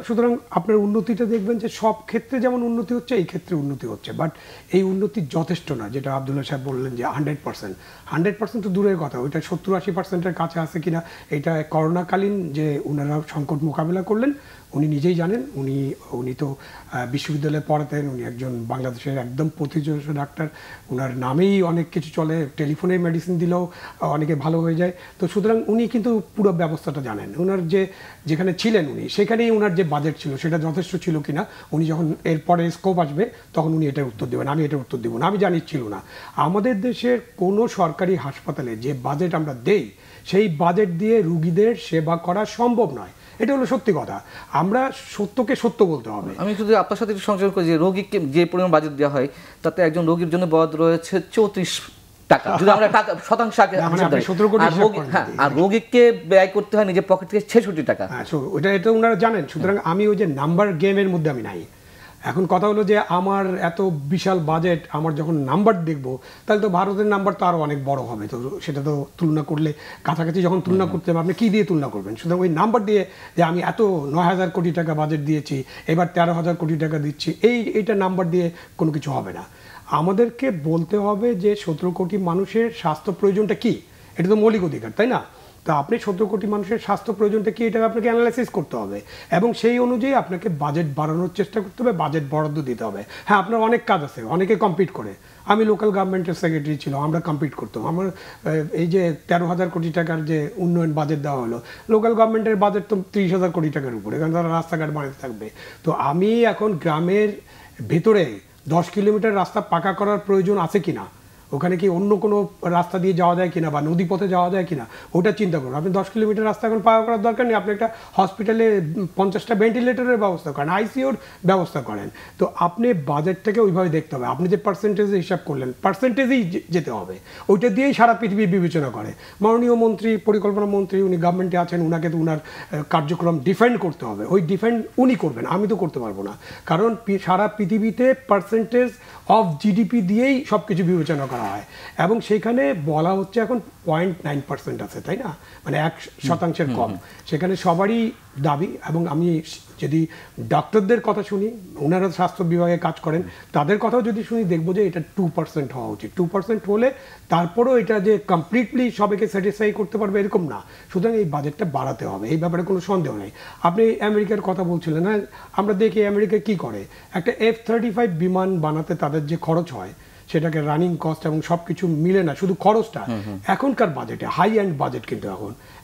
সুতরাং আপনার উন্নতিটা দেখবেন যে সব ক্ষেত্রে যেমন উন্নতি হচ্ছে এই ক্ষেত্রে উন্নতি হচ্ছে, বাট এই উন্নতি যথেষ্ট না। যেটা আব্দুল্লাহ সাহেব বললেন যে 100% তো দূরের কথা, ওইটা 70-80%-এর কাছে আছে কিনা, এটা করোনাকালীন যে ওনারা সংকট মোকাবিলা করলেন উনি নিজেই জানেন। উনি তো বিশ্ববিদ্যালয়ে পড়াতেন, উনি একজন বাংলাদেশের একদম প্রতিযোগী ডাক্তার, ওনার নামেই অনেক কিছু চলে, টেলিফোনে মেডিসিন দিলেও অনেকে ভালো হয়ে যায়। তো সুতরাং উনি কিন্তু পুরো ব্যবস্থাটা জানেন। ওনার যেখানে ছিলেন উনি সেখানেই ওনার যে বাজেট ছিল সেটা যথেষ্ট ছিল কিনা, উনি যখন এরপরে স্কোপ আসবে তখন উনি এটার উত্তর দেবেন, আমি এটার উত্তর দেবো না, আমি জানি ছিল না। আমাদের দেশের কোনো সরকারি হাসপাতালে যে বাজেট আমরা দেই সেই বাজেট দিয়ে রুগীদের সেবা করা সম্ভব নয়, এটা হলো সত্যি কথা। আমরা সত্যকে সত্য বলতে হবে। আমি শুধু আপনার সাথে একটু সংযোগ করি যে রোগীকে যে পরিমাণ বাজেট দেওয়া হয় তাতে একজন রোগীর জন্য বরাদ্দ রয়েছে 34 টাকা, যদি আমরা টাকা শতাংশ আর রোগীকে ব্যয় করতে হয় নিজের পকেট থেকে 66 টাকা। এটা ওনারা জানেন। সুতরাং আমি ওই যে নাম্বার গেমের মধ্যে আমি নাই। এখন কথা হলো যে আমার এত বিশাল বাজেট, আমার যখন নাম্বার দেখবো তাহলে তো ভারতের নাম্বার তো আরও অনেক বড় হবে, তো সেটা তো তুলনা করলে কাছাকাছি যখন তুলনা করতে হবে আপনি কী দিয়ে তুলনা করবেন? সুতরাং ওই নাম্বার দিয়ে যে আমি এত 9,000 কোটি টাকা বাজেট দিয়েছি, এবার 13,000 কোটি টাকা দিচ্ছি, এইটা নাম্বার দিয়ে কোনো কিছু হবে না। আমাদেরকে বলতে হবে যে 17 কোটি মানুষের স্বাস্থ্য প্রয়োজনটা কি, এটা তো মৌলিক অধিকার, তাই না? তা আপনি 17 কোটি মানুষের স্বাস্থ্য প্রয়োজনটা কি এটা আপনাকে অ্যানালাইসিস করতে হবে এবং সেই অনুযায়ী আপনাকে বাজেট বাড়ানোর চেষ্টা করতে হবে, বাজেট বরাদ্দ দিতে হবে। হ্যাঁ, আপনার অনেক কাজ আছে, অনেকে কম্পিট করে। আমি লোকাল গভর্নমেন্টের সেক্রেটারি ছিল, আমরা কম্পিট করতাম। আমার এই যে 13,000 কোটি টাকার যে উন্নয়ন বাজেট দেওয়া হলো, লোকাল গভর্নমেন্টের বাজেট তো 30,000 কোটি টাকার উপরে, কারণ তারা রাস্তাঘাট বানাতে থাকবে। তো আমি এখন গ্রামের ভেতরে 10 কিলোমিটার রাস্তা পাকা করার প্রয়োজন আছে কিনা, ওখানে কি অন্য কোনো রাস্তা দিয়ে যাওয়া যায় কিনা বা নদী পথে যাওয়া যায় কিনা ওটা চিন্তা করুন। আপনি 10 কিলোমিটার রাস্তা এখন পাকা করার দরকার নেই, আপনি একটা হসপিটালে 50টা ভেন্টিলেটরের ব্যবস্থা করেন, আইসিইউর ব্যবস্থা করেন। তো আপনি বাজেটটাকে ওইভাবে দেখতে হবে। আপনি যে পার্সেন্টেজে হিসাব করলেন পার্সেন্টেজেই যেতে হবে, ওইটা দিয়েই সারা পৃথিবী বিবেচনা করে। মাননীয় মন্ত্রী, পরিকল্পনা মন্ত্রী, উনি গভর্নমেন্টে আছেন, ওনাকে তো ওনার কার্যক্রম ডিফেন্ড করতে হবে, ওই ডিফেন্ড উনি করবেন, আমি তো করতে পারবো না। কারণ সারা পৃথিবীতে পার্সেন্টেজ অফ জিডিপি দিয়েই সব কিছু বিবেচনা করা হয় এবং সেখানে বলা হচ্ছে এখন 0.9% আছে, তাই না? মানে 1% কম। সেখানে সবারই দাবি, এবং আমি যদি ডাক্তারদের কথা শুনি, ওনারা স্বাস্থ্য বিভাগে কাজ করেন, তাদের কথাও যদি শুনি দেখবো যে এটা 2% হওয়া উচিত। 2% হলে তারপরেও এটা যে কমপ্লিটলি সবাইকে স্যাটিসফাই করতে পারবে এরকম না। সুতরাং এই বাজেটটা বাড়াতে হবে, এই ব্যাপারে কোনো সন্দেহ নেই। আপনি আমেরিকার কথা বলছিলেন, হ্যাঁ, আমরা দেখি আমেরিকা কি করে, একটা F-35 বিমান বানাতে তাদের যে খরচ হয় সেটাকে রানিং কস্ট এবং সব কিছু মিলে না, শুধু খরচটা এখনকার বাজেটে হাই এন্ড বাজেট, কিন্তু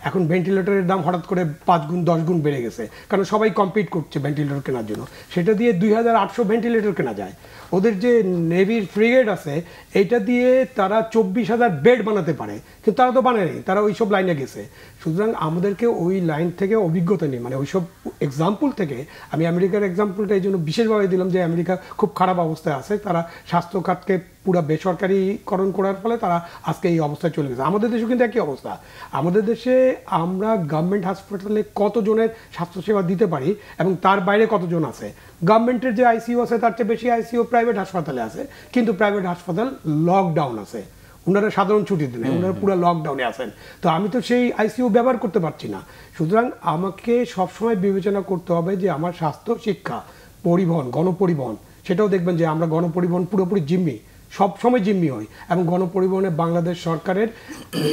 এখন ভেন্টিলেটরের দাম হঠাৎ করে 5 গুণ 10 গুণ বেড়ে গেছে, কারণ সবাই কম্পিট করছে ভেন্টিলেটর কেনার জন্য। সেটা দিয়ে 2,800 ভেন্টিলেটর কেনা যায়। ওদের যে নেভির ফ্রিগেট আছে এইটা দিয়ে তারা 24,000 বেড বানাতে পারে, কিন্তু তারা তো বানায়নি, তারা ওইসব লাইনে গেছে। সুতরাং আমাদেরকে ওই লাইন থেকে অভিজ্ঞতা নেই, মানে ওইসব এক্সাম্পল থেকে। আমি আমেরিকার এক্সাম্পলটা এই জন্য বিশেষভাবে দিলাম যে আমেরিকা খুব খারাপ অবস্থায় আছে, তারা স্বাস্থ্য খাতকে পুরো বেসরকারিকরণ করার ফলে তারা আজকে এই অবস্থায় চলে গেছে। আমাদের দেশেও কিন্তু একই অবস্থা। আমাদের দেশে আমরা গভর্নমেন্ট হাসপাতালে কতজনের স্বাস্থ্যসেবা দিতে পারি এবং তার বাইরে কতজন আছে। গভর্নমেন্টের যে আইসিইউ আছে তার চেয়ে বেশি আইসিইউ প্রাইভেট হাসপাতালে আছে, কিন্তু প্রাইভেট হাসপাতাল লকডাউন আছে, ওনারা সাধারণ ছুটিতে নেই, ওনারা পুরো লকডাউনে আছেন। তো আমি তো সেই আইসিইউ ব্যবহার করতে পারছি না। সুতরাং আমাকে সবসময় বিবেচনা করতে হবে যে আমার স্বাস্থ্য, শিক্ষা, পরিবহন, গণপরিবহন, সেটাও দেখবেন যে আমরা গণপরিবহন পুরোপুরি জিম্মি, সবসময় জিম্মি হয়, এবং গণপরিবহনে বাংলাদেশ সরকারের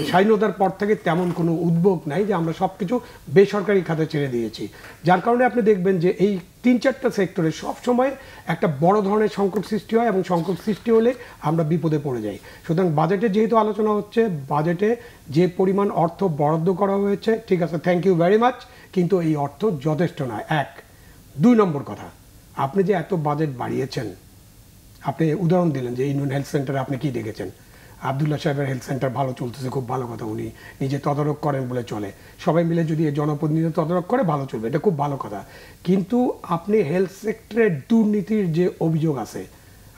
স্বাধীনতার পর থেকে তেমন কোনো উদ্যোগ নাই যে আমরা সব কিছু বেসরকারি খাতে ছেড়ে দিয়েছি। যার কারণে আপনি দেখবেন যে এই 3-4টা সেক্টরে সবসময় একটা বড় ধরনের সংকট সৃষ্টি হয়, এবং সংকট সৃষ্টি হলে আমরা বিপদে পড়ে যাই। সুতরাং বাজেটে যেহেতু আলোচনা হচ্ছে, বাজেটে যে পরিমাণ অর্থ বরাদ্দ করা হয়েছে, ঠিক আছে, থ্যাংক ইউ ভেরি মাচ, কিন্তু এই অর্থ যথেষ্ট নয়। 2 নম্বর কথা, আপনি যে এত বাজেট বাড়িয়েছেন, আপনি উদাহরণ দিলেন যে ইউনিয়ন হেলথ সেন্টারে আপনি কি দেখেছেন? আবদুল্লাহ সাহেবের হেলথ সেন্টার ভালো চলতেছে, খুব ভালো কথা, উনি নিজে তদারক করেন বলে চলে। সবাই মিলে যদি জনপ্রতিনিধি তদারক করে ভালো চলবে, এটা খুব ভালো কথা। কিন্তু আপনি হেলথ সেক্টরের দুর্নীতির যে অভিযোগ আছে,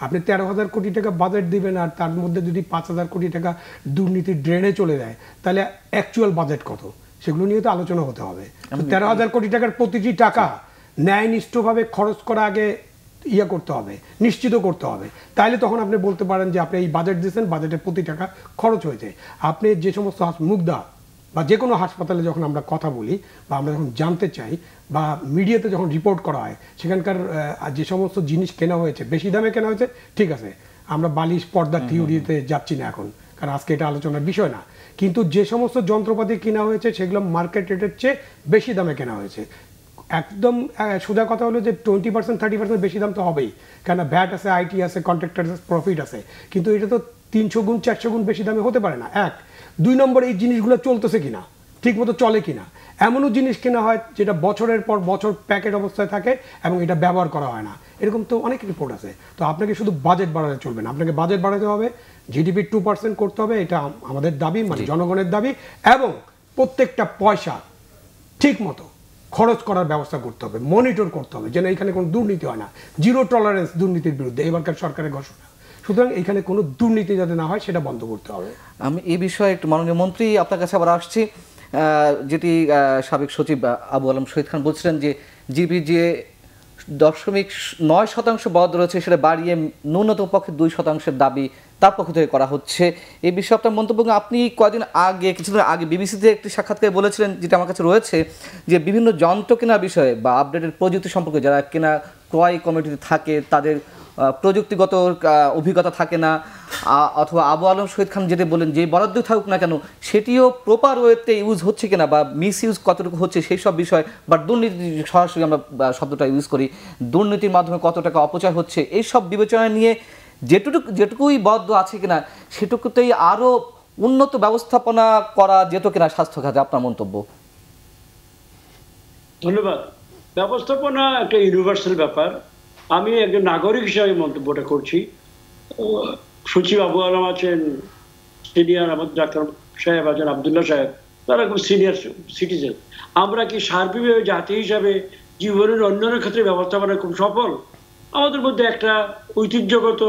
আপনি 13,000 কোটি টাকা বাজেট দিবেন, আর তার মধ্যে যদি 5,000 কোটি টাকা দুর্নীতির ড্রেনে চলে যায়, তাহলে অ্যাকচুয়াল বাজেট কত, সেগুলো নিয়ে তো আলোচনা হতে হবে। 13,000 কোটি টাকার প্রতিটি টাকা ন্যায়নিষ্ঠভাবে খরচ করা আগে করতে হবে, নিশ্চিত করতে হবে। তাইলে তখন আপনি বলতে পারেন যে আপনি এই বাজেট দিয়েছেন, বাজেটের প্রতি টাকা খরচ হয়েছে। আপনি যে সমস্ত মুগদা বা যে কোনো হাসপাতালে যখন আমরা কথা বলি বা আমরা যখন জানতে চাই বা মিডিয়াতে যখন রিপোর্ট করা হয়, সেখানকার যে সমস্ত জিনিস কেনা হয়েছে, বেশি দামে কেনা হয়েছে, ঠিক আছে, আমরা বালিশ পর্দার থিওরিতে যাচ্ছি না এখন, কারণ আজকে এটা আলোচনার বিষয় না। কিন্তু যে সমস্ত যন্ত্রপাতি কেনা হয়েছে সেগুলো মার্কেট রেটের চেয়ে বেশি দামে কেনা হয়েছে। একদম সোজা কথা হলো যে 20% 30% বেশি দাম তো হবেই, কেন ভ্যাট আছে, আইটি আছে, কন্ট্রাক্টর আছে, প্রফিট আছে, কিন্তু এটা তো 300 গুণ 400 গুণ বেশি দামে হতে পারে না। 2 নম্বর, এই জিনিসগুলো চলতেছে কিনা, ঠিক মতো চলে কিনা। এমনও জিনিস কেনা হয় যেটা বছরের পর বছর প্যাকেট অবস্থায় থাকে এবং এটা ব্যবহার করা হয় না, এরকম তো অনেক রিপোর্ট আছে। তো আপনাকে শুধু বাজেট বাড়াতে চলবে না, আপনাকে বাজেট বাড়াতে হবে, জিডিপি 2% করতে হবে, এটা আমাদের দাবি, মানে জনগণের দাবি, এবং প্রত্যেকটা পয়সা ঠিক মতো খরচ করার ব্যবস্থা করতে হবে, মনিটর করতে হবে, যেন এখানে কোনো দুর্নীতি হয় না। 0 টলারেন্স দুর্নীতির বিরুদ্ধে এবারকার সরকারের ঘোষণা। সুতরাং এখানে কোনো দুর্নীতি যাতে না হয় সেটা বন্ধ করতে হবে। আমি এই বিষয়ে একটু মাননীয় মন্ত্রী আপনার কাছে আবার আসছি, যেটি সাবেক সচিব আবু আলম শহীদ খান বলছিলেন যে জিবি যে 0.9% বরাদ্দ রয়েছে, সেটা বাড়িয়ে ন্যূনতম পক্ষে 2% দাবি তার পক্ষ থেকে করা হচ্ছে। এই বিষয়ে আপনার মন্তব্য, আপনি কিছুদিন আগে বিবিসিতে একটি সাক্ষাৎকারে বলেছিলেন, যেটা আমার কাছে রয়েছে, যে বিভিন্ন যন্ত্র কেনার বিষয়ে বা আপডেটেড প্রযুক্তি সম্পর্কে যারা কেনা ক্রয় কমিটিতে থাকে তাদের প্রযুক্তিগত অভিজ্ঞতা থাকে না, অথবা আবু আলম শহীদ খান যেটা বলেন যে বরাদ্দ থাকুক না কেন সেটিও প্রপার ওয়েতে ইউজ হচ্ছে কিনা বা মিস ইউজ কতটুকু হচ্ছে সেই সব বিষয়, বা দুর্নীতি সরাসরি আমরা শব্দটা ইউজ করি, দুর্নীতির মাধ্যমে কত টাকা অপচয় হচ্ছে, এই সব বিবেচনা নিয়ে যেটুকুই বরাদ্দ আছে কিনা সেটুকুতেই আরও উন্নত ব্যবস্থাপনা করা যেত কিনা স্বাস্থ্য খাতে, আপনার মন্তব্য? ধন্যবাদ। ব্যবস্থাপনা একটা ইউনিভার্সাল ব্যাপার। আমি একজন নাগরিক হিসাবে মন্তব্যটা করছি। সচিব আবু আলম আছেন, সিনিয়র আমাদের ডাক্তার সাহেব আছেন, আবদুল্লাহ সাহেব, তারা খুব সিনিয়র সিটিজেন। আমরা কি সার্বিকভাবে জাতি হিসাবে জীবনের অন্যান্য ক্ষেত্রে ব্যবস্থাপনা খুব সফল? আমাদের মধ্যে একটা ঐতিহ্যগত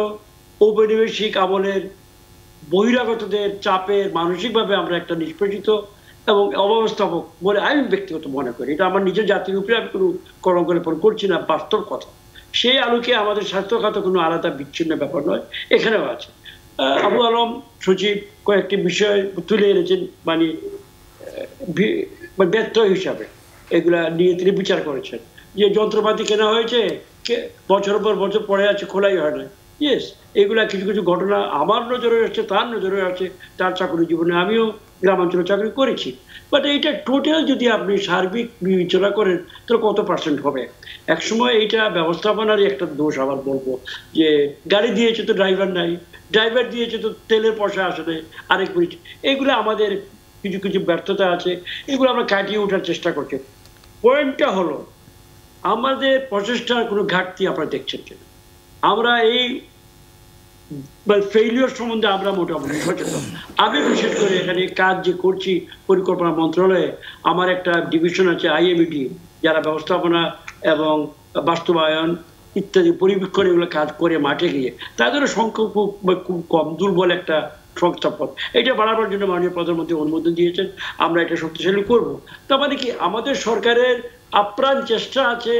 ঔপনিবেশিক আমলের বহিরাগতদের চাপের মানসিকভাবে আমরা একটা নিষ্পেষিত এবং অব্যবস্থাপক বলে আমি ব্যক্তিগত মনে করি। এটা আমার নিজের জাতির উপরে আমি কোনো কলঙ্কের উপর করছি না, বাস্তব কথা। সেই আলোকে আমাদের স্বাস্থ্য খাতে কোনো আলাদা বিচ্ছিন্ন ব্যাপার নয়, এখানেও আছে। আবু আলম সচিব কয়েকটি বিষয় তুলে এনেছেন, মানে ব্যর্থ হিসাবে এগুলা নিয়ে তিনি বিচার করেছেন। যে যন্ত্রপাতি কেনা হয়েছে, বছরের পর বছর পরে আছে, খোলাই হয় না। ইয়েস, এগুলা কিছু কিছু ঘটনা আমার নজরে আসছে, তার নজরে আছে, তার চাকরি জীবনে আমিও গ্রামাঞ্চলে চাকরি করেছি। বাট এইটা টোটাল যদি আপনি সার্বিক বিবেচনা করেন তাহলে কত পার্সেন্ট হবে? একসময় এইটা ব্যবস্থাপনারই একটা দোষ আবার বলবো, যে গাড়ি দিয়েছে তো ড্রাইভার নাই, ড্রাইভার দিয়েছে তো তেলের পয়সা আসে নাই, আরেক মিনিট। এগুলো আমাদের কিছু কিছু ব্যর্থতা আছে, এগুলো আমরা কাটিয়ে ওঠার চেষ্টা করছি। পয়েন্টটা হলো আমাদের প্রচেষ্টার কোনো ঘাটতি আপনারা দেখছেন কিনা। আমরা এই ফেইলিওর সম্বন্ধে আমরা মোটামুটি সচেতন। আমি বিশেষ করে এখানে কাজ যে করছি পরিকল্পনা মন্ত্রণালয়ে, আমার একটা ডিভিশন আছে IMED, যারা ব্যবস্থাপনা এবং বাস্তবায়ন ইত্যাদি পরিবীক্ষণ এগুলো কাজ করে মাঠে গিয়ে, তাদেরও সংখ্যা খুব কম, দুর্বল একটা সংস্থাপন। এটা বাড়াবার জন্য মাননীয় প্রধানমন্ত্রী অনুমোদন দিয়েছেন, আমরা এটা শক্তিশালী করব। তার মানে কি আমাদের সরকারের আপ্রাণ চেষ্টা আছে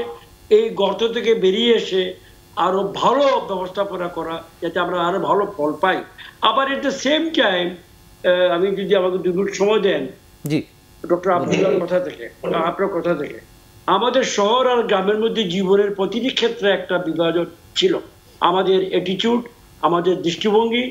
এই গর্ত থেকে বেরিয়ে এসে আরো ভালো ব্যবস্থাপনা করা, যাতে আমরা আরো ভালো ফল পাই। আবার এট দ্য সেম টাইম আমি যদি আমাকে 2 মিনিট সময় দেন, জি ডক্টর আব্দুল্লাহর কথা থেকে, আপনার কথা থেকে, আমাদের শহর আর গ্রামের মধ্যে জীবনের প্রতিটি ক্ষেত্রে একটা বিভাজন ছিল। আমাদের অ্যাটিটিউড আমাদের দৃষ্টিভঙ্গি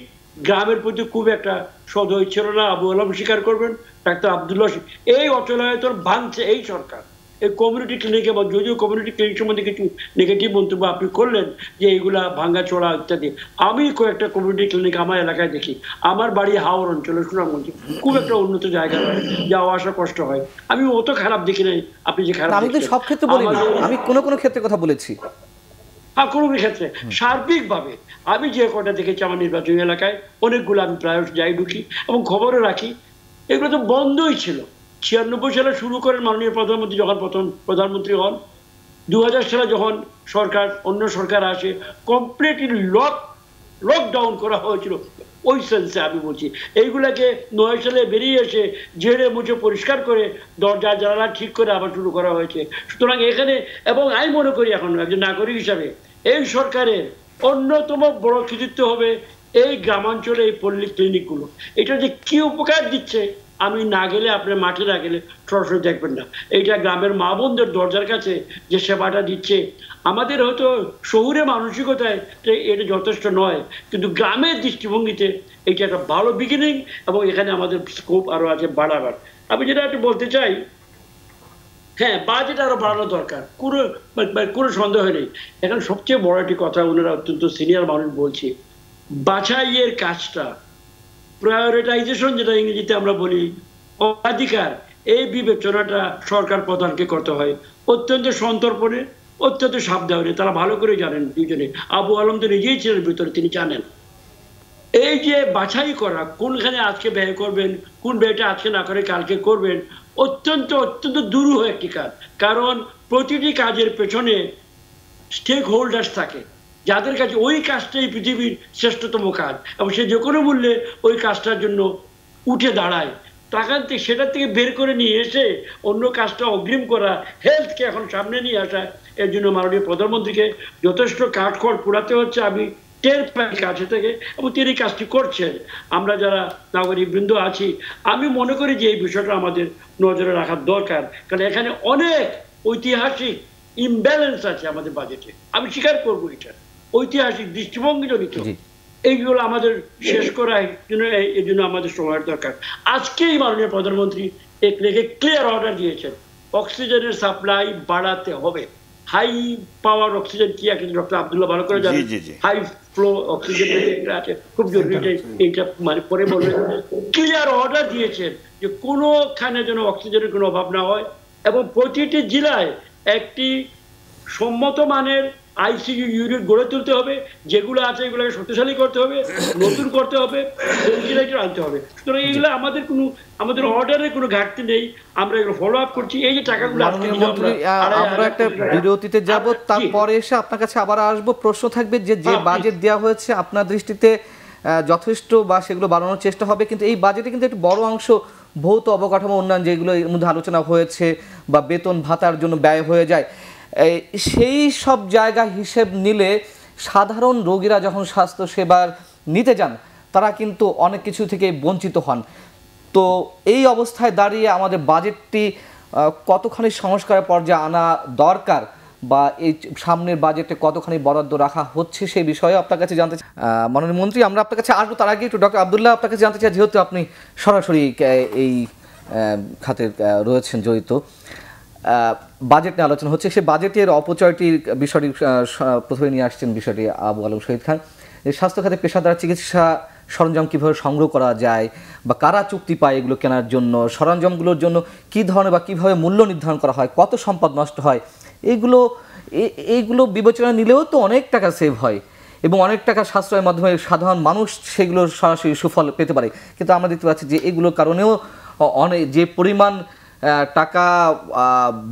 গ্রামের প্রতি খুব একটা সদয় ছিল না। আবু আলম স্বীকার করবেন, ডাক্তার আব্দুল্লাহ, এই অচলায়তন ভাঙছে এই সরকার। এই কমিউনিটি ক্লিনিকে, বা যদিও কমিউনিটি ক্লিনিক সম্বন্ধে কিছু নেগেটিভ মন্তব্য আপনি করলেন যে এইগুলা ভাঙ্গা চোরা ইত্যাদি, আমি কয়েকটা কমিউনিটি ক্লিনিক আমার এলাকায় দেখি। আমার বাড়ি হাওড় অঞ্চলে, সুনামগঞ্জে, খুব একটা উন্নত জায়গা নয়, যাওয়া আসা কষ্ট হয়। আমি অত খারাপ দেখি নাই আপনি যে খারাপ। আমি তো সব ক্ষেত্রে বলি না, আমি কোনো কোনো ক্ষেত্রে কথা বলেছি। হ্যাঁ, কোনো ক্ষেত্রে সার্বিকভাবে আমি যে কটা দেখেছি আমার নির্বাচনী এলাকায়, অনেকগুলো আমি প্রায় যাই, ঢুকি এবং খবরও রাখি, এগুলো তো বন্ধই ছিল। 96 সালে শুরু করেন মাননীয় প্রধানমন্ত্রী যখন প্রথম প্রধানমন্ত্রী হন, 2000 সালে যখন অন্য সরকার আসে, কমপ্লিটলি লকডাউন করা হয়েছিল ওই সেন্সে। আমি বলছি এইগুলাকে 9 সালে বেরিয়ে এসে ঝেড়ে মুছে পরিষ্কার করে দরজা জানালা ঠিক করে আবার শুরু করা হয়েছে। সুতরাং এখানে, এবং আমি মনে করি এখন একজন নাগরিক হিসাবে এই সরকারের অন্যতম বড় কৃতিত্ব হবে এই গ্রামাঞ্চলে এই পল্লী ক্লিনিকগুলো। এটা যে কি উপকার দিচ্ছে, আমি না গেলে, আপনার মাঠে না গেলে সরাসরি দেখবেন না। এইটা গ্রামের মা বোনদের দরজার কাছে যে সেবাটা দিচ্ছে, আমাদের হয়তো শহুরে মানসিকতায় এটা যথেষ্ট নয়, কিন্তু গ্রামের দৃষ্টিভঙ্গিতে এটা একটা ভালো বিগিনিং, এবং এখানে আমাদের স্কোপ আরো আছে বাড়াবার। আমি যেটা একটু বলতে চাই, হ্যাঁ, বাজেট আরো বাড়ানো দরকার, কোনো সন্দেহ নেই। এখন সবচেয়ে বড় একটি কথা, ওনারা অত্যন্ত সিনিয়র মানুষ বলছি, বাছাইয়ের কাজটা, প্রায়োরিটাইজেশন যেটা ইংরেজিতে আমরা বলি, অধিকার, এই বিবেচনাটা সরকার প্রধানকে করতে হয় অত্যন্ত সন্তর্পণে, অত্যন্ত সাবধানে। তারা ভালো করে জানেন দুজনে, আবু আলম তো নিজেই ছিলেন ভিতরে, তিনি জানেন এই যে বাছাই করা, কোনখানে আজকে ব্যয় করবেন, কোন ব্যয়টা আজকে না করে কালকে করবেন, অত্যন্ত অত্যন্ত দুরূহ একটি কাজ। কারণ প্রতিটি কাজের পেছনে স্টেক হোল্ডার্স থাকে, যাদের কাছে ওই কাজটাই পৃথিবীর শ্রেষ্ঠতম কাজ, এবং সে যে কোনো মূল্যে ওই কাজটার জন্য উঠে দাঁড়ায়। টাকা সেটার থেকে বের করে নিয়ে এসে অন্য কাজটা অগ্রিম করা, হেলথকে এখন সামনে নিয়ে আসা, এর জন্য মাননীয় প্রধানমন্ত্রীকে যথেষ্ট কাঠখড় পোড়াতে হচ্ছে। আমি টের পাই কাছে থেকে, এবং তিনি কাজটি করছেন। আমরা যারা নাগরিক বৃন্দ আছি, আমি মনে করি যে এই বিষয়টা আমাদের নজরে রাখার দরকার, কারণ এখানে অনেক ঐতিহাসিক ইমব্যালেন্স আছে আমাদের বাজেটে। আমি স্বীকার করবো এটা ঐতিহাসিক দৃষ্টিভঙ্গি জনিত, এইগুলো আমাদের শেষ করার জন্য এই জন্য আমাদের সময়ের দরকার। আজকেই মাননীয় প্রধানমন্ত্রী এক লেগে ক্লিয়ার অর্ডার দিয়েছেন, অক্সিজেনের সাপ্লাই বাড়াতে হবে। হাই পাওয়ার অক্সিজেন কি একটা ডক্টর আব্দুল্লাহ ভালো করে জানেন, হাই ফ্লো অক্সিজেন আছে, খুব জরুরি, এইটা মানে পরে বলবেন। ক্লিয়ার অর্ডার দিয়েছেন যে কোনোখানে যেন অক্সিজেনের কোনো অভাব না হয়, এবং প্রতিটি জেলায় একটি সম্মত মানের আইসিইউ ইউনিট গড়ে তুলতে হবে, যেগুলো আছে এগুলোকে শক্তিশালী করতে হবে, নতুন করতে হবে, ভেন্টিলেটর আনতে হবে। সুতরাং এইগুলো আমাদের অর্ডারের কোনো ঘাটতি নেই, আমরা এগুলো ফলো আপ করছি। এই যে টাকাগুলো আমরা একটা বিরতিতে যাব, তারপরে এসে আপনার কাছে আবার আসবো। প্রশ্ন থাকবে যে বাজেট দেওয়া হয়েছে আপনার দৃষ্টিতে যথেষ্ট, বা সেগুলো বাড়ানোর চেষ্টা হবে, কিন্তু এই বাজেটে কিন্তু একটু বড় অংশ ভৌত অবকাঠামো উন্নয়ন, যেগুলো এর মধ্যে আলোচনা হয়েছে, বা বেতন ভাতার জন্য ব্যয় হয়ে যায়, সেই সব জায়গা হিসেব নিলে সাধারণ রোগীরা যখন স্বাস্থ্য সেবার নিতে যান, তারা কিন্তু অনেক কিছু থেকে বঞ্চিত হন। তো এই অবস্থায় দাঁড়িয়ে আমাদের বাজেটটি কতখানি সংস্কারের পর্যায়ে আনা দরকার, বা এই সামনের বাজেটে কতখানি বরাদ্দ রাখা হচ্ছে, সেই বিষয়ে আপনার কাছে জানতে চাই। মাননীয় মন্ত্রী, আমরা আপনার কাছে আসবো, তার আগে একটু ডক্টর আব্দুল্লাহ আপনার কাছে জানতে চাই, যেহেতু আপনি সরাসরি এই খাতে রয়েছেন জড়িত, বাজেট নিয়ে আলোচনা হচ্ছে, সেই বাজেটের অপচয়টির বিষয়টি প্রথমে নিয়ে আসছেন বিষয়টি আবু আলম শহীদ খান। স্বাস্থ্য খাতে পেশাদার চিকিৎসা সরঞ্জাম কীভাবে সংগ্রহ করা যায়, বা কারা চুক্তি পায় এগুলো কেনার জন্য, সরঞ্জামগুলোর জন্য কী ধরনের বা কীভাবে মূল্য নির্ধারণ করা হয়, কত সম্পদ নষ্ট হয়, এইগুলো বিবেচনা নিলেও তো অনেক টাকা সেভ হয়, এবং অনেক টাকা সাশ্রয়ের মাধ্যমে সাধারণ মানুষ সেগুলোর সরাসরি সুফল পেতে পারে। কিন্তু আমরা দেখতে পাচ্ছি যে এগুলোর কারণেও অনেক যে পরিমাণ টাকা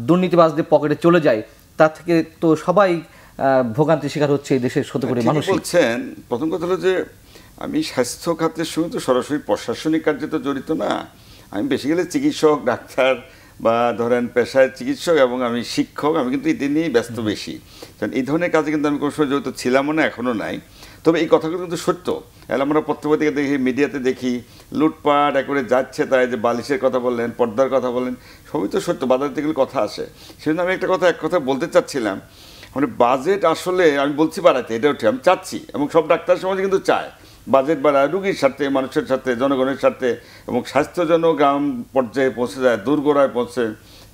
দুর্নীতিবাজদের পকেটে চলে যায়, তার থেকে তো সবাই ভোগান্তির শিকার হচ্ছে এই দেশের ১৭ কোটি মানুষ। বলছেন, প্রথম কথা হলো যে আমি স্বাস্থ্য খাতের সঙ্গে তো সরাসরি প্রশাসনিক কার্যে তো জড়িত না। আমি বেসিক্যালি চিকিৎসক, ডাক্তার, বা ধরেন পেশায় চিকিৎসক, এবং আমি শিক্ষক, আমি কিন্তু এটি নিয়েই ব্যস্ত বেশি। কারণ এই ধরনের কাজে কিন্তু আমি কোনো সময় জড়িত ছিলামও না, এখনও নাই। তবে এই কথাগুলো কিন্তু সত্য। এলে আমরা পত্রপত্রিকা দেখি, মিডিয়াতে দেখি, লুটপাট একবারে যাচ্ছে, তাই যে বালিশের কথা বললেন, পর্দার কথা বললেন, সবই তো সত্য, বাজার থেকে কথা আসে। সেজন্য আমি এক কথা বলতে চাচ্ছিলাম, মানে বাজেট আসলে আমি বলছি বাড়াতে, এটা উঠে আমি চাচ্ছি, এবং সব ডাক্তার সমাজ কিন্তু চায় বাজেট বাড়ায় রুগীর সাথে, মানুষের সাথে, জনগণের সাথে, এবং স্বাস্থ্য যেন গ্রাম পর্যায়ে পৌঁছে যায়, দূরগোড়ায় পৌঁছে,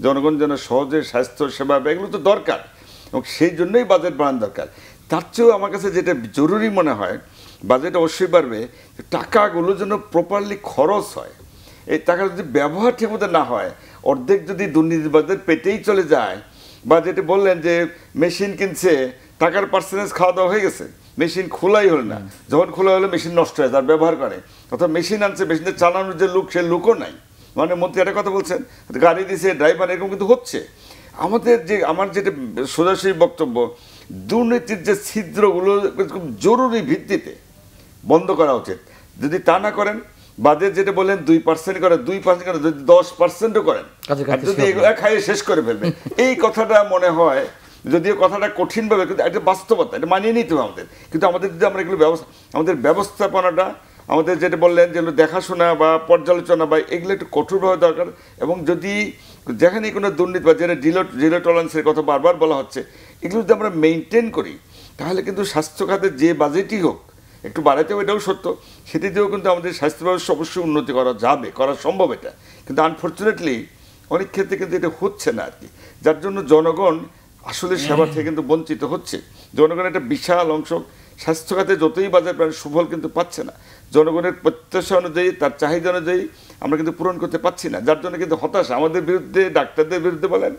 জনগণ যেন সহজে স্বাস্থ্য সেবা, এগুলো তো দরকার, এবং সেই জন্যই বাজেট বাড়ানো দরকার। তার চেয়েও আমার কাছে যেটা জরুরি মনে হয়, বাজেট অবশ্যই বাড়বে, টাকাগুলো যেন প্রপারলি খরচ হয়। এই টাকা যদি ব্যবহার ঠিকমতো না হয়, অর্ধেক যদি দুর্নীতিবাদের পেটেই চলে যায়, বা যেটা বললেন যে মেশিন কিনছে, টাকার পার্সেন্টেজ খাওয়া দাওয়া হয়ে গেছে, মেশিন খোলাই হলো না, যখন খোলা হলো মেশিন নষ্ট হয়, তার ব্যবহার করে, অর্থাৎ মেশিন আনছে, মেশিনটা চালানোর যে লোক, সে লোকও নাই। মানে মন্ত্রী একটা কথা বলছেন, গাড়ি দিয়েছে, ড্রাইভার, এরকম কিন্তু হচ্ছে। আমার যেটা সোজাসুজি বক্তব্য, দুর্নীতির যে ছিদ্রগুলো খুব জরুরি ভিত্তিতে বন্ধ করা উচিত। যদি তা না করেন, বাজেট যেটা বললেন 2% করে, 2% করে, যদি 10%ও করেন, আর যদি এগুলো খাইয়ে শেষ করে ফেলবেন, এই কথাটা মনে হয়, যদিও কথাটা কঠিনভাবে, কিন্তু একটা বাস্তবতা, এটা মানিয়ে নিতে হবে আমাদের। কিন্তু আমাদের যদি আমরা এগুলো আমাদের ব্যবস্থাপনাটা, আমাদের যেটা বললেন যেগুলো দেখাশোনা বা পর্যালোচনা বা এগুলো একটু কঠোরভাবে দরকার। এবং যদি যেখানে কোনো দুর্নীতি বা যেটা জিরো টলারেন্সের কথা বারবার বলা হচ্ছে, এগুলো যদি আমরা মেনটেন করি, তাহলে কিন্তু স্বাস্থ্য খাতের যে বাজেটই হোক, একটু বাড়াতেও, এটাও সত্য, সেটি দিয়েও কিন্তু আমাদের স্বাস্থ্য ব্যবস্থা অবশ্যই উন্নতি করা যাবে, করা সম্ভব এটা। কিন্তু আনফর্চুনেটলি অনেক ক্ষেত্রে কিন্তু এটা হচ্ছে না আর কি, যার জন্য জনগণ আসলে সেবা থেকে কিন্তু বঞ্চিত হচ্ছে। জনগণের একটা বিশাল অংশ স্বাস্থ্য খাতে যতই বাজার প্রাণ সুফল কিন্তু পাচ্ছে না, জনগণের প্রত্যাশা অনুযায়ী, তার চাহিদা অনুযায়ী আমরা কিন্তু পূরণ করতে পারছি না, যার জন্য কিন্তু হতাশা আমাদের বিরুদ্ধে, ডাক্তারদের বিরুদ্ধে বলেন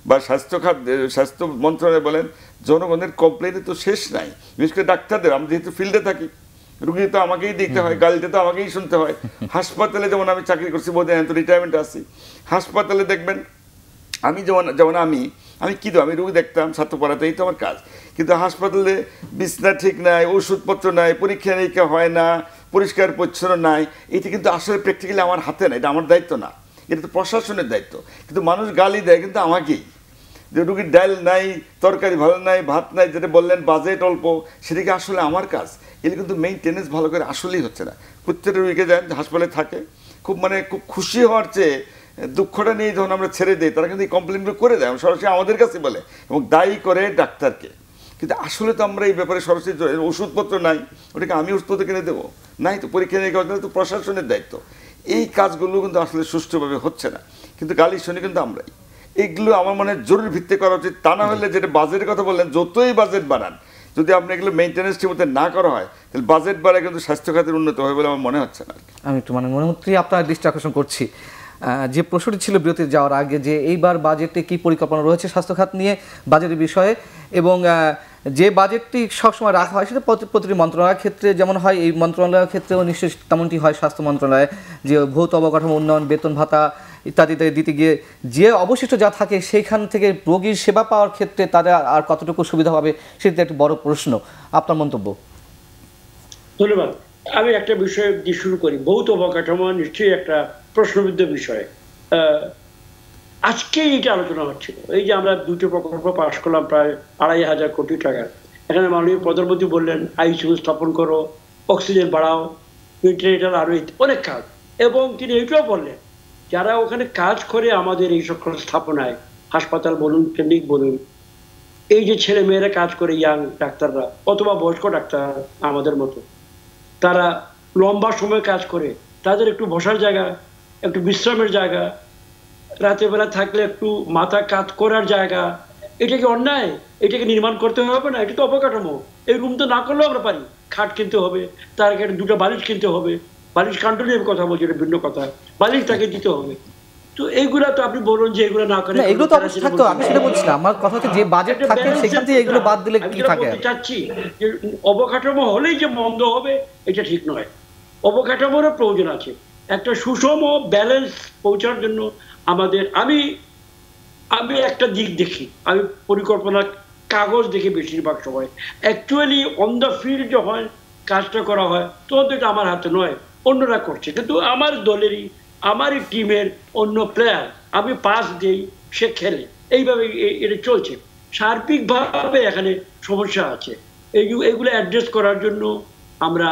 বা স্বাস্থ্য মন্ত্রণালয় বলেন, জনগণের কমপ্লেনে তো শেষ নাই। বিশেষ করে ডাক্তারদের, আমি যেহেতু ফিল্ডে থাকি, রুগী তো আমাকেই দেখতে হয়, গালিটা তো আমাকেই শুনতে হয়। হাসপাতালে যেমন আমি চাকরি করছি, বোধহয় তো রিটায়ারমেন্টে আসি, হাসপাতালে দেখবেন আমি যেমন আমি কি আমি রুগী দেখতাম, ছাত্র পড়াতেই তো আমার কাজ, কিন্তু হাসপাতালে বিছনা ঠিক নাই, ওষুধপত্র নাই, পরীক্ষা নিরীক্ষা হয় না, পরিষ্কার পরিচ্ছন্ন নাই, এটা কিন্তু আসলে প্র্যাকটিক্যালি আমার হাতে না, এটা আমার দায়িত্ব না, এটা তো প্রশাসনের দায়িত্ব। কিন্তু মানুষ গালি দেয় কিন্তু আমাকেই, যে রুগীর ডাল নাই, তরকারি ভালো নাই, ভাত নাই, যেটা বললেন বাজেট অল্প, সেটাকে আসলে আমার কাজ। এটা কিন্তু মেইনটেনেন্স ভালো করে আসলেই হচ্ছে না। প্রত্যেকটা রুগীকে যান হাসপাতালে থাকে, খুব খুশি হওয়ার চেয়ে দুঃখটা নিয়ে যখন আমরা ছেড়ে দিই, তারা কিন্তু এই কমপ্লেনগুলো করে দেয়, সরাসরি আমাদের কাছে বলে, এবং দায়ী করে ডাক্তারকে। কিন্তু আসলে তো আমরা এই ব্যাপারে সরাসরি, ওষুধপত্র নাই, ওটাকে আমি ওষুধপত্র কিনে দেবো? নাই তো, পরীক্ষা নিরীক্ষা তো প্রশাসনের দায়িত্ব। এই কাজগুলো কিন্তু আসলে সুষ্ঠুভাবে হচ্ছে না, কিন্তু গালি শুনি কিন্তু আমরাই। এগুলো আমার মনে হয় জরুরি ভিত্তি করা উচিত। তা না হলে, যেটা বাজেটের কথা বললেন, যতই বাজেট বাড়ান, যদি আপনি এগুলো মেনটেন্যান্স ঠিকমতো না করা হয়, তাহলে বাজেট বাড়ায় কিন্তু স্বাস্থ্য খাতের উন্নত হবে বলে আমার মনে হচ্ছে না। আমি একটু মনোমন্ত্রী আপনার দৃষ্টি আকর্ষণ করছি, যে প্রশ্নটি ছিল বিরতিতে যাওয়ার আগে, যে এইবার বাজেটে কি পরিকল্পনা রয়েছে স্বাস্থ্য খাত নিয়ে, বাজেটের বিষয়ে, এবং যে বাজেটটি সবসময় রাখা হয় সেটা প্রতিটি মন্ত্রণালয়ের ক্ষেত্রে যেমন হয়, এই মন্ত্রণালয়ের ক্ষেত্রেও নিশ্চয়ই তেমনটি হয়। স্বাস্থ্য মন্ত্রণালয়ে যে ভৌত অবকাঠামো উন্নয়ন, বেতন ভাতা ইত্যাদি দিতে গিয়ে যে অবশিষ্ট যা থাকে, সেইখান থেকে রোগীর সেবা পাওয়ার ক্ষেত্রে তাদের আর কতটুকু সুবিধা হবে, সেটি একটি বড় প্রশ্ন। আপনার মন্তব্য? ধন্যবাদ। আমি একটা বিষয় দিয়ে শুরু করি। ভৌত অবকাঠামো নিশ্চয়ই একটা প্রশ্নবিদ্ধ বিষয়। আজকেই এটা আলোচনা হচ্ছিল, এই যে আমরা দুটো প্রকল্প পাশ করলাম প্রায় ২৫০০ কোটি টাকার। এখানে মাননীয় প্রধানমন্ত্রী বললেন আইসিইউ স্থাপন করো, অক্সিজেন বাড়াও, ভেন্টিলেটর, আরো অনেক কাজ। এবং তিনি এইটাও বললেন, যারা ওখানে কাজ করে আমাদের এই সকল স্থাপনায়, হাসপাতাল বলুন, ক্লিনিক বলুন, এই যে ছেলে মেয়েরা কাজ করে, ইয়াং ডাক্তাররা অথবা বয়স্ক ডাক্তার আমাদের মতো, তারা লম্বা সময় কাজ করে, তাদের একটু বসার জায়গা, একটু বিশ্রামের জায়গা, রাতের বেলা থাকলে একটু মাথা কাজ করার জায়গা, এটা কি অন্যায়? এটাকে নির্মাণ করতে হবে না? এটা তো অবকাঠামো। এই রুম তো না করলেও আমরা পারি, খাট কিনতে হবে, তার আগে দুটো বালিশ কিনতে হবে, বালিশ কান্ড নিয়ে কথা বলছি, এটা ভিন্ন কথা, বালিশ তাকে দিতে হবে। তো এইগুলা তো আপনি বলুন যে এগুলো না করে, এগুলো তো অবশ্যই থাকতো, আমি সেটা বলছি না। আমার কথা হচ্ছে যে বাজেট থাকে সেখান থেকে এগুলো বাদ দিলে কি থাকে? আমি চাচ্ছি যে অবকাঠামো হলেই যে মন্দ হবে এটা ঠিক নয়, অবকাঠামোরও প্রয়োজন আছে। একটা সুষম ব্যালেন্স পৌঁছার জন্য আমাদের, আমি একটা দিক দেখি, আমি পরিকল্পনা কাগজ দেখি বেশিরভাগ সময়। অ্যাকচুয়ালি অন দ্য ফিল্ড যখন কাজটা করা হয় তখন তো এটা আমার হাতে নয়, অন্যরা করছে। কিন্তু আমার দলেরই, আমারই টিমের অন্য প্লেয়ার, আমি পাস দিই, সে খেলে, এইভাবে এটা চলছে। সার্বিকভাবে এখানে সমস্যা আছে। এইগুলো অ্যাড্রেস করার জন্য আমরা,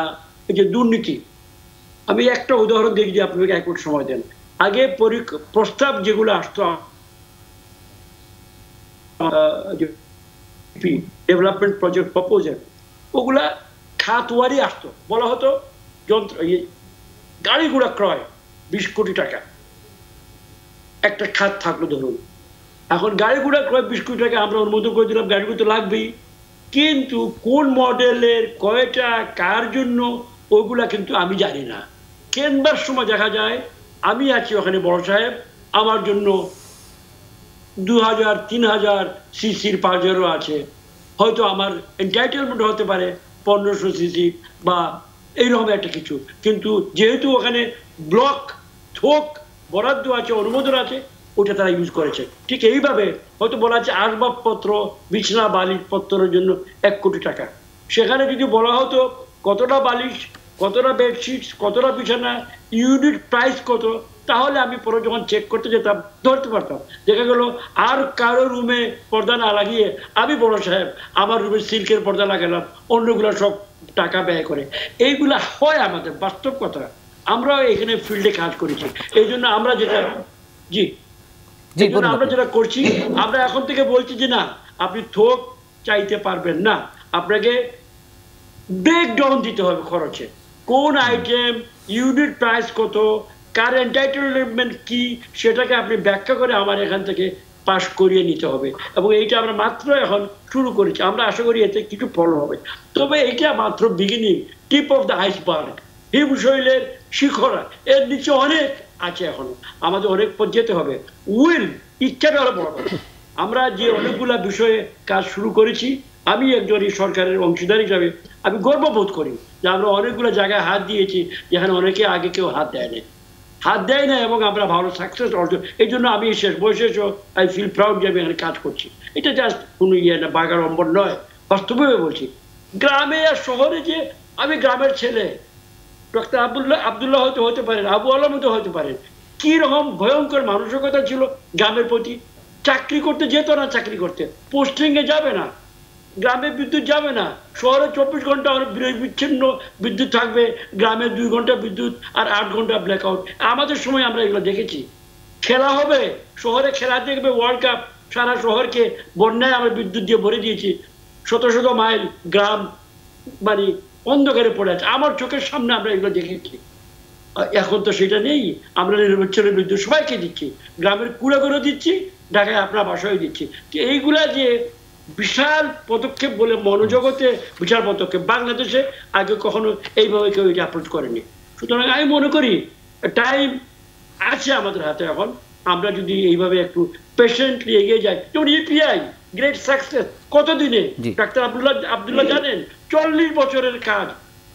এই যে দুর্নীতি, আমি একটা উদাহরণ দিই, যে আপনাকে এক মিনিট সময় দেন। আগে প্রস্তাব যেগুলো আসতো ডিপিপি, ডেভেলপমেন্ট প্রজেক্ট প্রপোজাল, ওগুলা খাতওয়ারি আসতো, বলা হতো যন্ত্র গাড়ি ঘোড়া ক্রয় 20 কোটি টাকা একটা খাত থাকলো ধরুন। এখন গাড়ি ঘোড়া ক্রয় 20 কোটি টাকা আমরা অনুমোদন করে দিলাম, গাড়িগুলো তো লাগবেই, কিন্তু কোন মডেলের কয়টা কার জন্য ওগুলা কিন্তু আমি জানি না। কেনবার সময় দেখা যায় আমি আছি ওখানে বড় সাহেব, আমার জন্য 2000-3000 সিসির পাজেরও আছে, হয়তো আমার এন্টাইটেলমেন্ট হতে পারে 1500 সিসি বা এইরকম একটা কিছু, কিন্তু যেহেতু ওখানে ব্লক থোক বরাদ্দ আছে, অনুমোদন আছে, ওটা তারা ইউজ করেছে। ঠিক এইভাবে হয়তো বলা আছে আসবাবপত্র, বিছনা বালিশ পত্রের জন্য 1 কোটি টাকা। সেখানে যদি বলা হতো কতটা বালিশ, কতটা বেডশিট, কতটা বিছানা, ইউনিট প্রাইস কত, তাহলে আমি পরে যখন চেক করতে যেতাম ধরতে পারতাম। দেখা গেল আর কারো রুমে পর্দা না লাগিয়ে আমি বড় সাহেব আমার রুমে সিল্কের পর্দা লাগালাম, অন্যগুলো সব টাকা ব্যয় করে। এইগুলা হয় আমাদের বাস্তব কথা, আমরা এখানে ফিল্ডে কাজ করেছি। এই জন্য আমরা যেটা আমরা যেটা করছি, আমরা এখন থেকে বলছি যে না, আপনি থোক চাইতে পারবেন না, আপনাকে ব্রেকডাউন দিতে হবে খরচে, কোন আইটেম, ইউনিট প্রাইস কত, কার এন্টাইটেলমেন্ট কি, সেটাকে আপনি ব্যাখ্যা করে আমার এখান থেকে পাস করিয়ে নিতে হবে। এবং এইটা আমরা মাত্র এখন শুরু করেছি, আমরা আশা করি এতে কিছু ফল হবে। তবে এইটা মাত্র beginning, tip of the iceberg, হিমশৈলের শিখরা, এর নিচে অনেক আছে, এখন আমাদের অনেক পথ যেতে হবে। ইচ্ছাটা হলো বড় কথা। আমরা যে অনেকগুলা বিষয়ে কাজ শুরু করেছি, আমি একজন সরকারের অংশীদার হিসাবে আমি গর্ববোধ করি যে আমরা অনেকগুলো জায়গায় হাত দিয়েছি যেখানে অনেকে আগে কেউ হাত দেয় না, এবং আমরা ভালো সাকসেস অর্জন। এই জন্য আমি শেষ বয়সে আই ফিল প্রাউড যে আমি এখানে কাজ করছি। এটা জাস্ট কোনো না, বাগাড়ম্বর নয়, বাস্তবভাবে বলছি। গ্রামে আর শহরে যে আমি গ্রামের ছেলে, ডক্টর আবদুল্লাহ হয়তো হতে পারেন, আবু আলম হতে হতে পারেন, কি রকম ভয়ঙ্কর মানসিকতা ছিল গ্রামের প্রতি। চাকরি করতে যেত না, চাকরি করতে পোস্টিংয়ে যাবে না, গ্রামে বিদ্যুৎ যাবে না, শহরে 24 ঘন্টা বিচ্ছিন্ন বিদ্যুৎ থাকবে, গ্রামে 2 ঘন্টা বিদ্যুৎ আর 8 ঘন্টা ব্ল্যাকআউট। আমাদের সময় আমরা এগুলো দেখেছি। খেলা হবে, শহরে খেলা দেখবে ওয়ার্ল্ড কাপ, সারা শহরকে বন্যায় আমরা বিদ্যুৎ দিয়ে ভরে দিয়েছি, শত শত মাইল গ্রাম মানে অন্ধকারে পড়ে আছে, আমার চোখের সামনে আমরা এগুলো দেখেছি। এখন তো সেটা নেই, আমরা নির্বাচনে বিদ্যুৎ সবাইকে দিচ্ছি, গ্রামের কুড়ে করে দিচ্ছি, ঢাকায় আপনার বাসায় দিচ্ছি। এইগুলা যে বিশাল পদক্ষেপ বলে মনোজগতে বিশাল পদক্ষেপ, বাংলাদেশে আগে কখনো এইভাবে কেউ এটা অ্যাপ্রোচ করেনি। সুতরাং আমি মনে করি টাইম আছে আমাদের হাতে এখন, আমরা যদি এইভাবে একটু পেশেন্টলি এগিয়ে যাই। যেমন ইপিআই গ্রেট সাকসেস, কতদিনে ডাক্তার আবদুল্লাহ জানেন, 40 বছরের কাজ,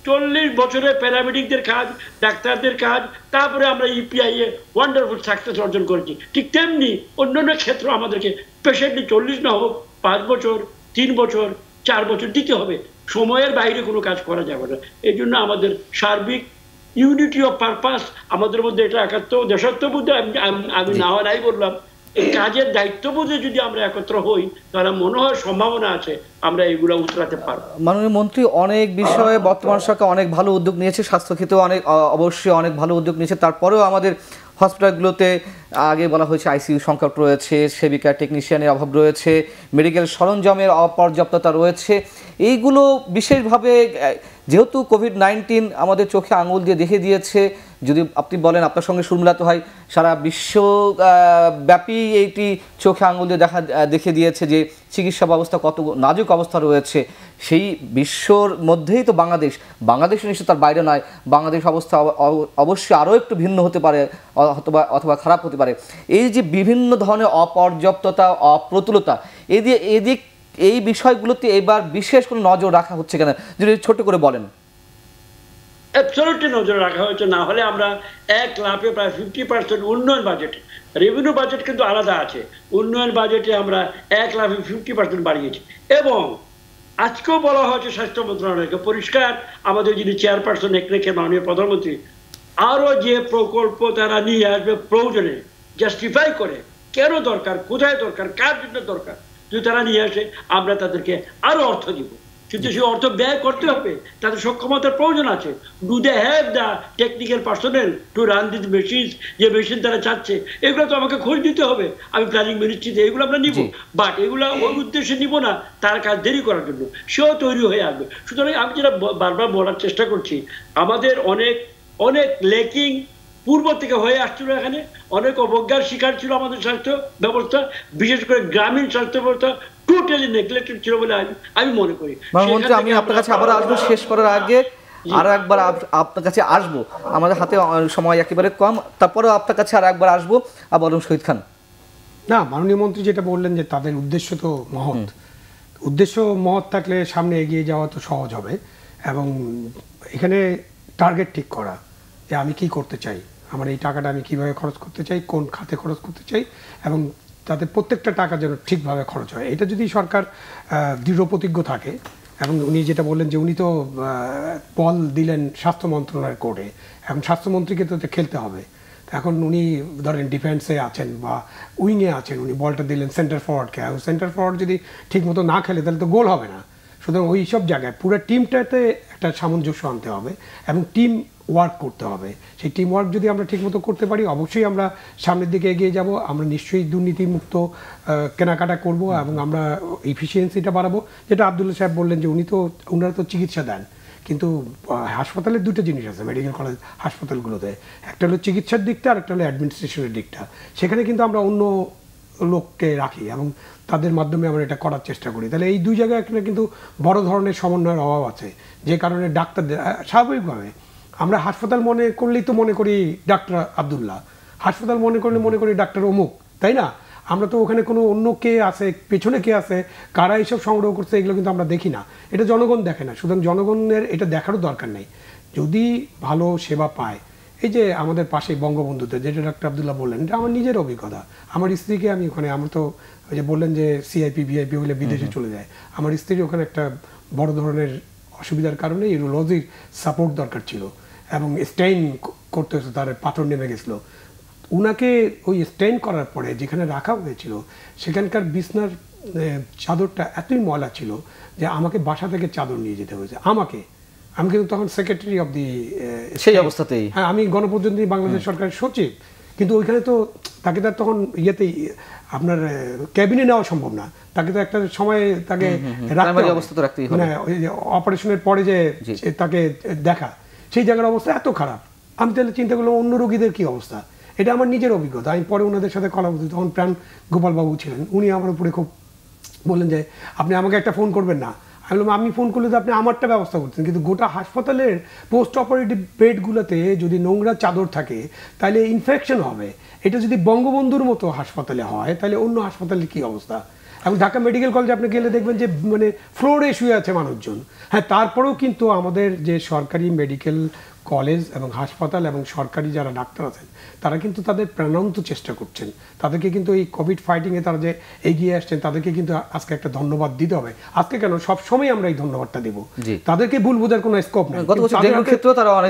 40 বছরের প্যারামেডিকদের কাজ, ডাক্তারদের কাজ, তারপরে আমরা ইপিআই এ ওয়ান্ডারফুল সাকসেস অর্জন করেছি। ঠিক তেমনি অন্যান্য ক্ষেত্র আমাদেরকে পেশেন্টলি 40 না হোক 5 বছর, 3 বছর, 4 বছর দিতে হবে, সময়ের বাইরে কোনো কাজ করা যাবে না। এই জন্য আমাদের সার্বিক ইউনিটি অফ পারপাস আমাদের মধ্যে, এটা একাত্ম দেশাত্মবোধে আমি না হয় নাই বললাম, এই কাজের দায়িত্ববোধে যদি আমরা একত্র হই তাহলে মনে হয় সম্ভাবনা আছে আমরা এগুলো উতরাতে পারবো। মাননীয় মন্ত্রী, অনেক বিষয়ে বর্তমান সরকার অনেক ভালো উদ্যোগ নিয়েছে, স্বাস্থ্য ক্ষেত্রেও অবশ্যই অনেক ভালো উদ্যোগ নিয়েছে। তারপরেও আমাদের হসপিটালগুলোতে আগে বলা হয়েছে আইসিইউ সংকট রয়েছে, সেবিকা টেকনিশিয়ানের অভাব রয়েছে, মেডিকেল সরঞ্জামের অপর্যাপ্ততা রয়েছে। এইগুলো বিশেষভাবে যেহেতু কোভিড-19 আমাদের চোখে আঙুল দিয়ে দেখে দিয়েছে, যদি আপনি বলেন আপনার সঙ্গে সুর মিলাতে হয়, সারা বিশ্বব্যাপী এইটি চোখে আঙুল দিয়ে দেখে দিয়েছে যে চিকিৎসা ব্যবস্থা কত নাজুক অবস্থা রয়েছে। সেই বিশ্বর মধ্যেই তো বাংলাদেশ নিশ্চয় তার বাইরে নয়। বাংলাদেশ অবস্থা অবশ্যই আরও একটু ভিন্ন হতে পারে, অথবা খারাপ হতে পারে। এই যে বিভিন্ন ধরনের অপর্যাপ্ততা, অপ্রতুলতা, এই বিষয়গুলোতে এবার বিশেষ কোনো নজর রাখা হচ্ছে কেন, যদি ছোট করে বলেন। অ্যাবসলিউটলি নজর রাখা হয়েছে, না হলে আমরা 1 লাফে প্রায় 50% উন্নয়ন বাজেটে, রেভিনিউ বাজেট কিন্তু আলাদা আছে, উন্নয়ন বাজেটে আমরা 1 লাফে 50% বাড়িয়েছি। এবং আজকেও বলা হয়েছে স্বাস্থ্য মন্ত্রণালয়কে পরিষ্কার, আমাদের যিনি চেয়ারপারসন রেখে মাননীয় প্রধানমন্ত্রী আরও যে প্রকল্প তারা নিয়ে আসবে প্রয়োজনে জাস্টিফাই করে, কেন দরকার, কোথায় দরকার, কার জন্য দরকার, যদি তারা নিয়ে আসে আমরা তাদেরকে আরো অর্থ দিব। কিন্তু সেই অর্থ ব্যয় করতে হবে, তাদের সক্ষমতার প্রয়োজন আছে। Do they have the technical personnel to run this machines, যে মেশিন তারা চাচ্ছে, এগুলো তো আমাকে খোঁজ দিতে হবে। আমি প্ল্যানিং মিনিস্ট্রিতে এগুলো আমরা নিব, বাট এগুলো ওই উদ্দেশ্যে নিব না তার কাজ দেরি করার জন্য, সেও তৈরি হয়ে আসবে। সুতরাং আমি যেটা বারবার বলার চেষ্টা করছি, আমাদের অনেক অনেক লেকিং পূর্ব থেকে হয়ে আসছিল, এখানে অনেক অবজ্ঞার শিকার ছিল আমাদের স্বাস্থ্য ব্যবস্থা, বিশেষ করে গ্রামীণ স্বাস্থ্য ব্যবস্থা টোটালি নেগলেক্টেড ছিল বলে আমি মনে করি। মন্ত্রী, আমি আপনার কাছে আবার আসবো শেষ করার আগে, আরো একবার আপনার কাছে আসবো, আমাদের হাতে সময় একেবারে কম, তারপরেও আপনার কাছে আর একবার আসবো। আবার শহীদ খান। না, মাননীয় মন্ত্রী যেটা বললেন যে তাদের উদ্দেশ্য তো মহৎ, উদ্দেশ্য মহৎ থাকলে সামনে এগিয়ে যাওয়া তো সহজ হবে। এবং এখানে টার্গেট ঠিক করা যে আমি কি করতে চাই, আমার এই টাকাটা আমি কিভাবে খরচ করতে চাই, কোন খাতে খরচ করতে চাই, এবং তাতে প্রত্যেকটা টাকা যেন ঠিকভাবে খরচ হয়। এটা যদি সরকার দৃঢ় প্রতিজ্ঞ থাকে, এবং উনি যেটা বললেন যে উনি তো বল দিলেন স্বাস্থ্য মন্ত্রণালয়ের কোর্টে, এখন স্বাস্থ্যমন্ত্রীকে তো খেলতে হবে। এখন উনি ধরেন ডিফেন্সে আছেন বা উইংয়ে আছেন, উনি বলটা দিলেন সেন্টার ফরওয়ার্ডকে, এবং সেন্টার ফরওয়ার্ড যদি ঠিক মতো না খেলে তাহলে তো গোল হবে না। সুতরাং ওই সব জায়গায় পুরো টিমটাতে একটা সামঞ্জস্য আনতে হবে এবং টিম ওয়ার্ক করতে হবে। সেই টিম ওয়ার্ক যদি আমরা ঠিকমতো করতে পারি, অবশ্যই আমরা সামনের দিকে এগিয়ে যাব। আমরা নিশ্চয়ই দুর্নীতিমুক্ত কেনাকাটা করব এবং আমরা এফিসিয়েন্সিটা বাড়াবো। যেটা আব্দুল্লাহ সাহেব বললেন যে ওনারা তো চিকিৎসা দেন, কিন্তু হাসপাতালের দুটো জিনিস আছে মেডিকেল কলেজ হাসপাতালগুলোতে, একটা হলো চিকিৎসার দিকটা আর একটা হলো অ্যাডমিনিস্ট্রেশনের দিকটা। সেখানে কিন্তু আমরা অন্য লোককে রাখি এবং তাদের মাধ্যমে আমরা এটা করার চেষ্টা করি। তাহলে এই দুই জায়গায় একটা কিন্তু বড় ধরনের সমন্বয়ের অভাব আছে, যে কারণে ডাক্তারদের স্বাভাবিকভাবে আমরা হাসপাতাল মনে করলেই তো মনে করি ডাক্তার আব্দুল্লাহ, হাসপাতাল মনে করলে মনে করি ডাক্তার অমুক, তাই না? আমরা তো ওখানে কোনো অন্য কে আছে, পেছনে কে আছে, কারা এইসব সংগ্রহ করছে, এগুলো কিন্তু আমরা দেখি না, এটা জনগণ দেখে না। সুতরাং জনগণের এটা দেখারও দরকার নেই। যদি ভালো সেবা পায়, এই যে আমাদের পাশে বঙ্গবন্ধুতে যেটা ডাক্তার আব্দুল্লাহ বললেন, এটা আমার নিজের অভিজ্ঞতা। আমার স্ত্রীকে আমি ওখানে, আমরা তো ওই যে বললেন যে সিআইপি ভিআইপি হলে বিদেশে চলে যায়, আমার স্ত্রী ওখানে একটা বড় ধরনের অসুবিধার কারণে ইউরোলজির সাপোর্ট দরকার ছিল এবং স্টেইন করতে হয়েছে, তার পাথর নেমে গেছিলো। উনাকে ওই স্টেইন করার পরে যেখানে রাখা হয়েছিল সেখানকার বিছনার চাদরটা এতই ময়লা ছিল যে আমাকে বাসা থেকে চাদর নিয়ে যেতে হয়েছে। আমি কিন্তু তখন সেক্রেটারি অব দি, সেই অবস্থাতেই, হ্যাঁ, আমি গণপ্রজাতন্ত্রী বাংলাদেশ সরকারের সচিব, কিন্তু ওইখানে তো তাকে তো তখন ইয়েতেই আপনার ক্যাবিনে নেওয়া সম্ভব না, তাকে তো একটা সময় তাকে রাখতে হবে, মানে ওই যে অপারেশনের পরে যে তাকে দেখা, সেই জায়গার অবস্থা এত খারাপ। আমি তাহলে চিন্তা করলাম অন্য রোগীদের কি অবস্থা। এটা আমার নিজের অভিজ্ঞতা। আমি পরে ওনাদের সাথে কথা বলছি, তখন প্রাণ গোপাল বাবু ছিলেন, উনি আমার উপরে খুব বললেন যে আপনি আমাকে একটা ফোন করবেন না। আমি বললাম আমি ফোন করলে তো আপনি আমারটা ব্যবস্থা করতেন, কিন্তু গোটা হাসপাতালের পোস্ট অপারেটিভ বেডগুলোতে যদি নোংরা চাদর থাকে তাহলে ইনফেকশন হবে। এটা যদি বঙ্গবন্ধুর মতো হাসপাতালে হয় তাহলে অন্য হাসপাতালের কী অবস্থা। এবং ঢাকা মেডিকেল কলেজে আপনি গেলে দেখবেন যে মানে ফ্লোরে শুয়ে আছে মানুষজন। হ্যাঁ, তারপরেও কিন্তু আমাদের যে সরকারি মেডিকেল কলেজ এবং হাসপাতাল এবং সরকারি যারা ডাক্তার আছেন তারা কিন্তু তাদের প্রাণান্ত চেষ্টা করছেন। তাদেরকে কিন্তু এই কোভিড ফাইটিংয়ে তারা যে এগিয়ে আসছেন তাদেরকে কিন্তু আজকে একটা ধন্যবাদ দিতে হবে। আজকে কেন, সবসময় আমরা এই ধন্যবাদটা দেবো। তাদেরকে ভুল বোঝার কোনো স্কোপ নেই,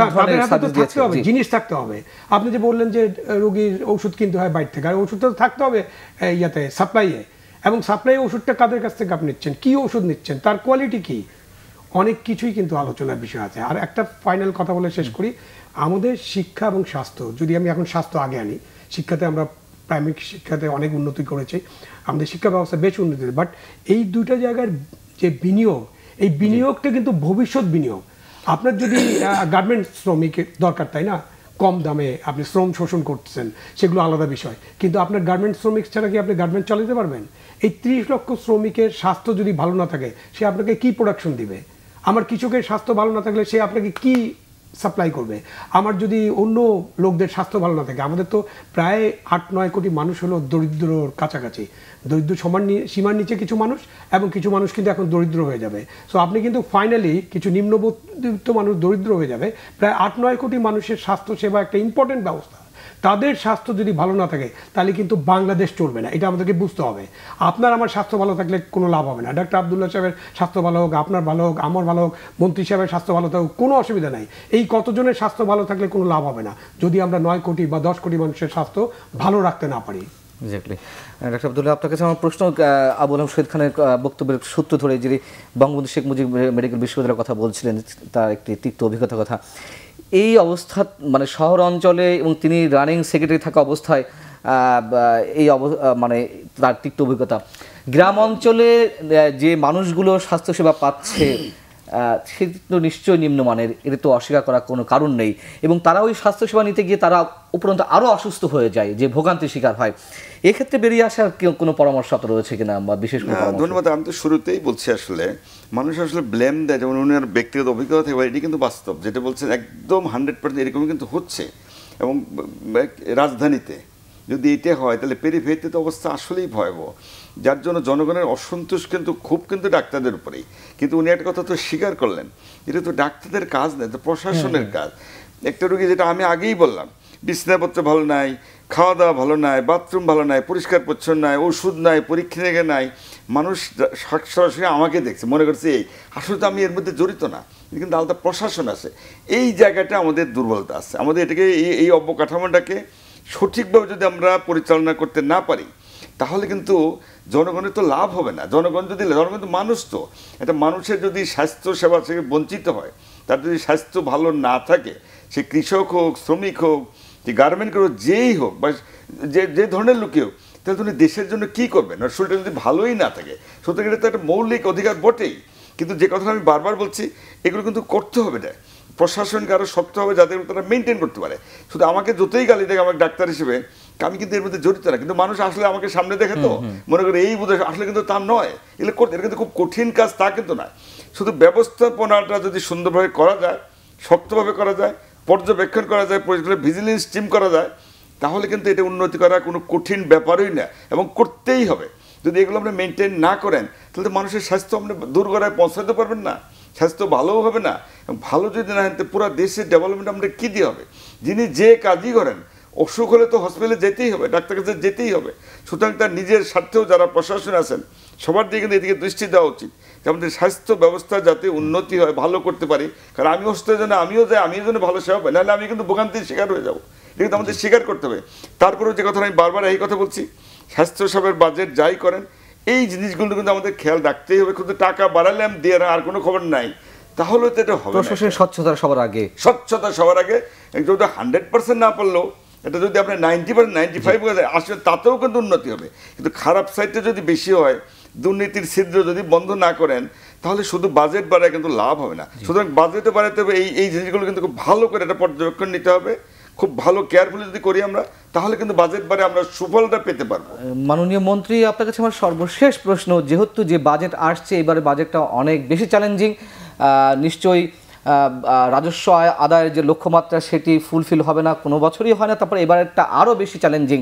থাকতে হবে, জিনিস থাকতে হবে। আপনি যে বললেন যে রোগীর ওষুধ কিনতে হয় বাইরে থেকে, আর ওষুধটা থাকতে হবে ইয়াতে সাপ্লাইয়ে, এবং সাপ্লাই ওষুধটা কাদের কাছ থেকে আপনি নিচ্ছেন, কী ওষুধ নিচ্ছেন, তার কোয়ালিটি কী, অনেক কিছুই কিন্তু আলোচনার বিষয় আছে। আর একটা ফাইনাল কথা বলে শেষ করি, আমাদের শিক্ষা এবং স্বাস্থ্য, যদি আমি এখন স্বাস্থ্য আগে আনি, শিক্ষাতে আমরা প্রাইমারি শিক্ষাতে অনেক উন্নতি করেছি, আমাদের শিক্ষা ব্যবস্থা বেশ উন্নতি, বাট এই দুটো জায়গার যে বিনিয়োগ, এই বিনিয়োগটা কিন্তু ভবিষ্যৎ বিনিয়োগ। আপনার যদি গার্মেন্টস শ্রমিকের দরকার, তাই না, কম দামে আপনি শ্রম শোষণ করতেছেন, সেগুলো আলাদা বিষয়, কিন্তু আপনার গার্মেন্টস শ্রমিক ছাড়া কি আপনি গার্মেন্ট চালাতে পারবেন? এই 30 লক্ষ শ্রমিকের স্বাস্থ্য যদি ভালো না থাকে, সে আপনাকে কি প্রোডাকশন দিবে? আমার কৃষকের স্বাস্থ্য ভালো না থাকলে সে আপনাকে কি সাপ্লাই করবে? আমার যদি অন্য লোকদের স্বাস্থ্য ভালো না থাকে, আমাদের তো প্রায় 8-9 কোটি মানুষ হলো দরিদ্রর কাছাকাছি, দরিদ্র সীমার নিচে কিছু মানুষ, এবং কিছু মানুষ কিন্তু এখন দরিদ্র হয়ে যাবে। সো আপনি কিন্তু ফাইনালি কিছু নিম্নবিত্ত মানুষ দরিদ্র হয়ে যাবে। প্রায় 8-9 কোটি মানুষের স্বাস্থ্য সেবা একটা ইম্পর্টেন্ট ব্যবস্থা। তাদের স্বাস্থ্য যদি ভালো না থাকে তাহলে কিন্তু বাংলাদেশ চলবে না, এটা আমাদেরকে বুঝতে হবে। আপনার আমার স্বাস্থ্য ভালো থাকলে কোনো লাভ হবে না। ডাক্তার আব্দুল্লাহ সাহেবের স্বাস্থ্য ভালো হোক, আপনার ভালো হোক, আমার ভালো হোক, মন্ত্রী সাহেবের স্বাস্থ্য ভালো থাকুক, কোনো অসুবিধা নাই। এই কতজনের স্বাস্থ্য ভালো থাকলে কোনো লাভ হবে না যদি আমরা 9 কোটি বা 10 কোটি মানুষের স্বাস্থ্য ভালো রাখতে না পারি। এক্স্যাক্টলি। ডাক্তার আব্দুল্লাহ, আপনার কাছে আমার প্রশ্ন, আবুল আহম শহীদ খানের বক্তব্যের সূত্র ধরে যিনি বঙ্গবন্ধু শেখ মুজিব মেডিকেল বিশ্ববিদ্যালয়ের কথা বলছিলেন, তার একটি তিক্ত অভিজ্ঞতার কথা, এই অবস্থা মানে শহর অঞ্চলে এবং তিনি রানিং সেক্রেটারি থাকা অবস্থায় এই মানে তার তিক্ত অভিজ্ঞতা, গ্রাম অঞ্চলে যে মানুষগুলো স্বাস্থ্যসেবা পাচ্ছে সে তো নিশ্চয়ই নিম্নমানের, এটা তো অস্বীকার করার কোনো কারণ নেই, এবং তারা ওই স্বাস্থ্যসেবা নিতে গিয়ে তারা উপরন্ত আরও অসুস্থ হয়ে যায়, যে ভোগান্তির শিকার হয়। এক্ষেত্রে বেরিয়ে আসার কোনো পরামর্শ আপনার রয়েছে কিনা বা বিশেষ কোনো পরামর্শ? ধন্যবাদ। আমি তো শুরুতেই বলছি আসলে মানুষ আসলে ব্লেম দেয়, যেমন উনার ব্যক্তিগত অভিজ্ঞতা থেকে, এটি কিন্তু বাস্তব, যেটা বলছেন একদম 100% এরকমই কিন্তু হচ্ছে। এবং রাজধানীতে যদি এটা হয় তাহলে পেরিফেরিতে তো অবস্থা আসলেই ভয়াবহ, যার জন্য জনগণের অসন্তোষ কিন্তু ডাক্তারদের উপরেই। কিন্তু উনি একটা কথা তো স্বীকার করলেন, এটা তো ডাক্তারদের কাজ নয়, তো প্রশাসনের কাজ। একটা রোগী, যেটা আমি আগেই বললাম, বিছানাপত্র ভালো নাই, খাওয়া দাওয়া ভালো নাই, বাথরুম ভালো নাই, পরিষ্কার পরিচ্ছন্ন নাই, ওষুধ নাই, পরীক্ষা নিরীক্ষা নাই, মানুষ সরাসরি আমাকে দেখছে, মনে করছে এই, আসলে তো আমি এর মধ্যে জড়িত না, কিন্তু আলাদা প্রশাসন আছে। এই জায়গাটা আমাদের দুর্বলতা আছে। আমাদের এটাকে এই অবকাঠামোটাকে সঠিকভাবে যদি আমরা পরিচালনা করতে না পারি, তাহলে কিন্তু জনগণের তো লাভ হবে না। জনগণ তো মানুষ, তো একটা মানুষের যদি স্বাস্থ্য সেবা থেকে বঞ্চিত হয়, তার যদি স্বাস্থ্য ভালো না থাকে, সে কৃষক হোক, শ্রমিক হোক, যে গার্মেন্ট হোক, যেই হোক, বা যে ধরনের লোকই হোক, তাহলে তুমি দেশের জন্য কী করবেন? আর শরীরটা যদি ভালোই না থাকে, সুতরাং এটা তো একটা মৌলিক অধিকার বটেই। কিন্তু যে কথা আমি বারবার বলছি, এগুলো কিন্তু করতে হবে না, প্রশাসনকে আরও শক্ত হবে, যাতে তারা মেনটেন করতে পারে। শুধু আমাকে যতই গালি দেখে আমার ডাক্তার হিসেবে, আমি কিন্তু এর মধ্যে জড়িত না, কিন্তু মানুষ আসলে আমাকে সামনে দেখে তো মনে করে এই বোধহয়, আসলে কিন্তু তা নয়। এগুলো করতে, এটা কিন্তু খুব কঠিন কাজ তা কিন্তু নয়। শুধু ব্যবস্থাপনাটা যদি সুন্দরভাবে করা যায়, শক্তভাবে করা যায়, পর্যবেক্ষণ করা যায়, ভিজিলেন্স টিম করা যায়, তাহলে কিন্তু এটা উন্নতি করা কোনো কঠিন ব্যাপারই না, এবং করতেই হবে। যদি এগুলো আপনি মেনটেন না করেন, তাহলে তো মানুষের স্বাস্থ্য আপনি দূরগড়ায় পৌঁছাতে পারবেন না, স্বাস্থ্য ভালোও হবে না। ভালো যদি না হয়, পুরো দেশের ডেভেলপমেন্ট আমরা কী দিয়ে হবে? যিনি যে কাজই করেন, অসুখ হলে তো হসপিটালে যেতেই হবে, ডাক্তার কাছে যেতেই হবে। সুতরাং তার নিজের স্বার্থেও যারা প্রশাসন আছেন, সবার দিকে কিন্তু এদিকে দৃষ্টি দেওয়া উচিত, যে আমাদের স্বাস্থ্য ব্যবস্থা যাতে উন্নতি হয়, ভালো করতে পারি। কারণ আমি হসপিটালের জন্য আমিও যেন ভালো সেবা পাই, নাহলে আমি কিন্তু ভোগান্তির শিকার হয়ে যাবো। এটা কিন্তু আমাদের স্বীকার করতে হবে। তারপরেও যে কথা আমি বারবার এই কথা বলছি, স্বাস্থ্যসেবার বাজেট যাই করেন, এই জিনিসগুলো কিন্তু আমাদের খেয়াল রাখতেই হবে। কিন্তু টাকা বাড়ালে আমি দিয়ে আর কোনো খবর নাই, তাহলে তো এটা হবে না। প্রশাসনের স্বচ্ছতা সবার আগে, যদি 100% না পারলেও, এটা যদি আপনার 90%, 95% আসলে, তাতেও কিন্তু উন্নতি হবে। কিন্তু খারাপ সাইডটা যদি বেশি হয়, দুর্নীতির ছিদ্র যদি বন্ধ না করেন, তাহলে শুধু বাজেট বাড়ায় কিন্তু লাভ হবে না। সুতরাং বাজেটে বাড়াতে হবে, এই জিনিসগুলো কিন্তু খুব ভালো করে এটা পর্যবেক্ষণ নিতে হবে, খুব ভালো কেয়ারফুলি যদি করি আমরা, তাহলে কিন্তু বাজেট বাড়ে আমরা সুফলটা পেতে পারবো। মাননীয় মন্ত্রী, আপনার কাছে আমার সর্বশেষ প্রশ্ন, যেহেতু যে বাজেট আসছে, এবারে বাজেটটা অনেক বেশি চ্যালেঞ্জিং, নিশ্চয়ই রাজস্ব আদায়ের যে লক্ষ্যমাত্রা সেটি ফুলফিল হবে না, কোনো বছরই হয় না, তারপরে এবার একটা আরও বেশি চ্যালেঞ্জিং।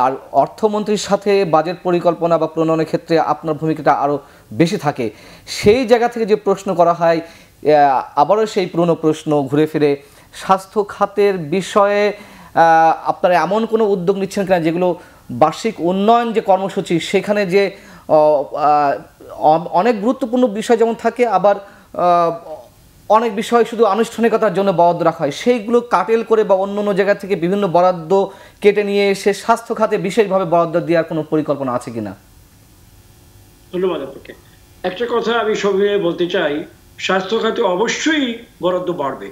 আর অর্থমন্ত্রীর সাথে বাজেট পরিকল্পনা বা প্রণয়নের ক্ষেত্রে আপনার ভূমিকাটা আরও বেশি থাকে। সেই জায়গা থেকে যে প্রশ্ন করা হয়, আবারও সেই পুরনো প্রশ্ন ঘুরে ফিরে, স্বাস্থ্য খাতের বিষয়ে আপনারা এমন কোনো উদ্যোগ নিচ্ছেন কিনা, যেগুলো বার্ষিক উন্নয়ন যে কর্মসূচি, সেখানে যে অনেক গুরুত্বপূর্ণ বিষয় যেমন থাকে, আবার অনেক বিষয় শুধু আনুষ্ঠানিকতার জন্য বরাদ্দ রাখা হয়, সেইগুলো কাটেল করে বা অন্য অন্য জায়গা থেকে বিভিন্ন বরাদ্দ কেটে নিয়ে এসে স্বাস্থ্য খাতে বিশেষভাবে বরাদ্দ দেওয়ার কোনো পরিকল্পনা আছে কিনা? ধন্যবাদ আপনাকে। একটা কথা আমি সবিনয়ে বলতে চাই, স্বাস্থ্য খাতে অবশ্যই বরাদ্দ বাড়বে,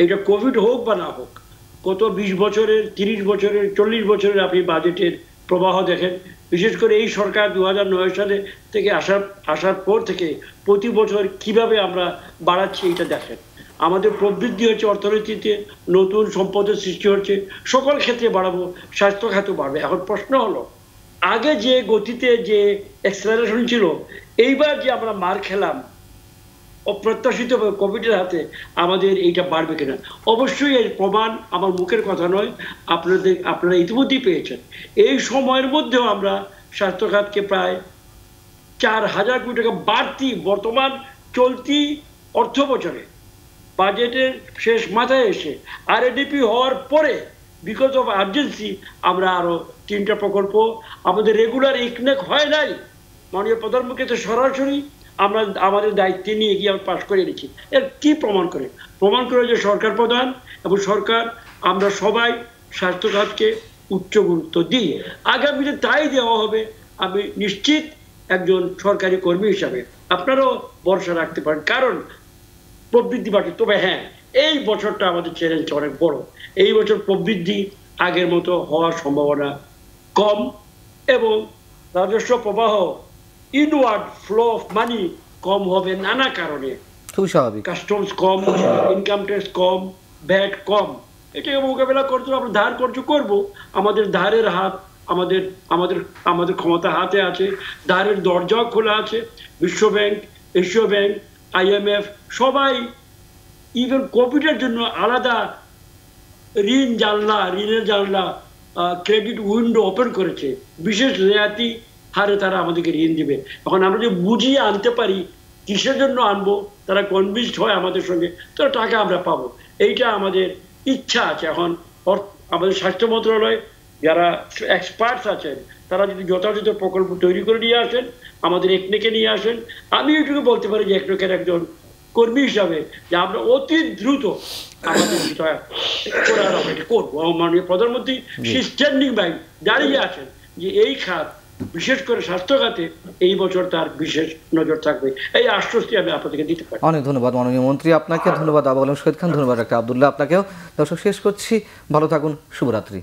এটা কোভিড হোক বা না হোক। গত 20 বছরের, 30 বছরের, 40 বছরের আপনি বাজেটের প্রবাহ দেখেন, বিশেষ করে এই সরকার 2009 সালে থেকে আসার পর থেকে প্রতি বছর কিভাবে আমরা বাড়াচ্ছি এটা দেখেন। আমাদের প্রবৃদ্ধি হচ্ছে অর্থনীতিতে, নতুন সম্পদের সৃষ্টি হচ্ছে, সকল ক্ষেত্রে বাড়াবো, স্বাস্থ্য খাতে বাড়বে। এখন প্রশ্ন হলো, আগে যে গতিতে যে অ্যাক্সেলারেশন ছিল, এইবার যে আমরা মার খেলাম অপ্রত্যাশিতভাবে কোভিডের হাতে, আমাদের এইটা বাড়বে কিনা? অবশ্যই এর প্রমাণ আমার মুখের কথা নয়, আপনারা ইতিমধ্যেই পেয়েছেন। এই সময়ের মধ্যেও আমরা স্বাস্থ্য খাতকে প্রায় 4000 কোটি টাকা বাড়তি, বর্তমান চলতি অর্থ বছরে বাজেটের শেষ মাথায় এসে আরএডিপি হওয়ার পরে, বিকজ অফ আর্জেন্সি, আমরা আরো 3টা প্রকল্প, আমাদের রেগুলার ইকনেক হয় নাই, মাননীয় প্রধানমন্ত্রী সরাসরি আমরা আমাদের দায়িত্বে নিয়ে গিয়ে আমরা পাশ করে নিচ্ছি। এর কি প্রমাণ করে যে সরকার প্রধান এবং সরকার, আমরা সবাই স্বাস্থ্য খাতকে উচ্চ গুরুত্ব দিই। আগামীতে তাই দেওয়া হবে আমি নিশ্চিত একজন সরকারি কর্মী হিসাবে। আপনারাও ভরসা রাখতে পারেন, কারণ প্রবৃদ্ধি বাড়ছে। তবে হ্যাঁ, এই বছরটা আমাদের চ্যালেঞ্জ অনেক বড়। এই বছর প্রবৃদ্ধি আগের মতো হওয়ার সম্ভাবনা কম, এবং রাজস্ব প্রবাহ ইনওয়ার্ড ফ্লো অফ মানি কম হবে নানা কারণে। খুবই স্বাভাবিক। কাস্টমস কম, ইনকাম ট্যাক্স কম, ভ্যাট কম। এটাকে মোকাবেলা করতে আমরা ধার খরচ করব। আমাদের ধারের হাত আমাদের আমাদের আমাদের ক্ষমতা হাতে আছে, ধারের দরজাও খোলা আছে। বিশ্ব ব্যাংক, এশীয় ব্যাংক, IMF সবাই ইভেন কোভিডের জন্য আলাদা ঋণের জানলা ক্রেডিট উইন্ডো ওপেন করেছে। বিশেষ রেয়াতি হারে তারা আমাদেরকে ঋণ দিবে। এখন আমরা যদি বুঝিয়ে আনতে পারি কিসের জন্য আনবো, তারা কনভিন্সড হয় আমাদের সঙ্গে, তো টাকা আমরা পাবো। এইটা আমাদের ইচ্ছা আছে। এখন আমাদের স্বাস্থ্য মন্ত্রণালয় যারা এক্সপার্টস আছেন, তারা যদি যথাযথ প্রকল্প তৈরি করে নিয়ে আসেন, আমাদের একনেকে নিয়ে আসেন, আমি এটুকু বলতে পারি যে একনেকের একজন কর্মী হিসাবে যে আমরা অতি দ্রুত আমাদের বিষয় করবো। মাননীয় প্রধানমন্ত্রী স্ট্যান্ডিং বাই দাঁড়িয়ে আছেন যে এই খাত, বিশেষ করে স্বাস্থ্য খাতে এই বছর তার বিশেষ নজর থাকবে। এই আশ্বস্তি আমি আপনাদেরকে দিতে পারি। অনেক ধন্যবাদ মাননীয় মন্ত্রী, আপনাকে ধন্যবাদ আবু আলম শহীদ খান, ধন্যবাদ ডাক্তার আব্দুল্লাহ, আপনাকেও। দর্শক শেষ করছি, ভালো থাকুন, শুভরাত্রি।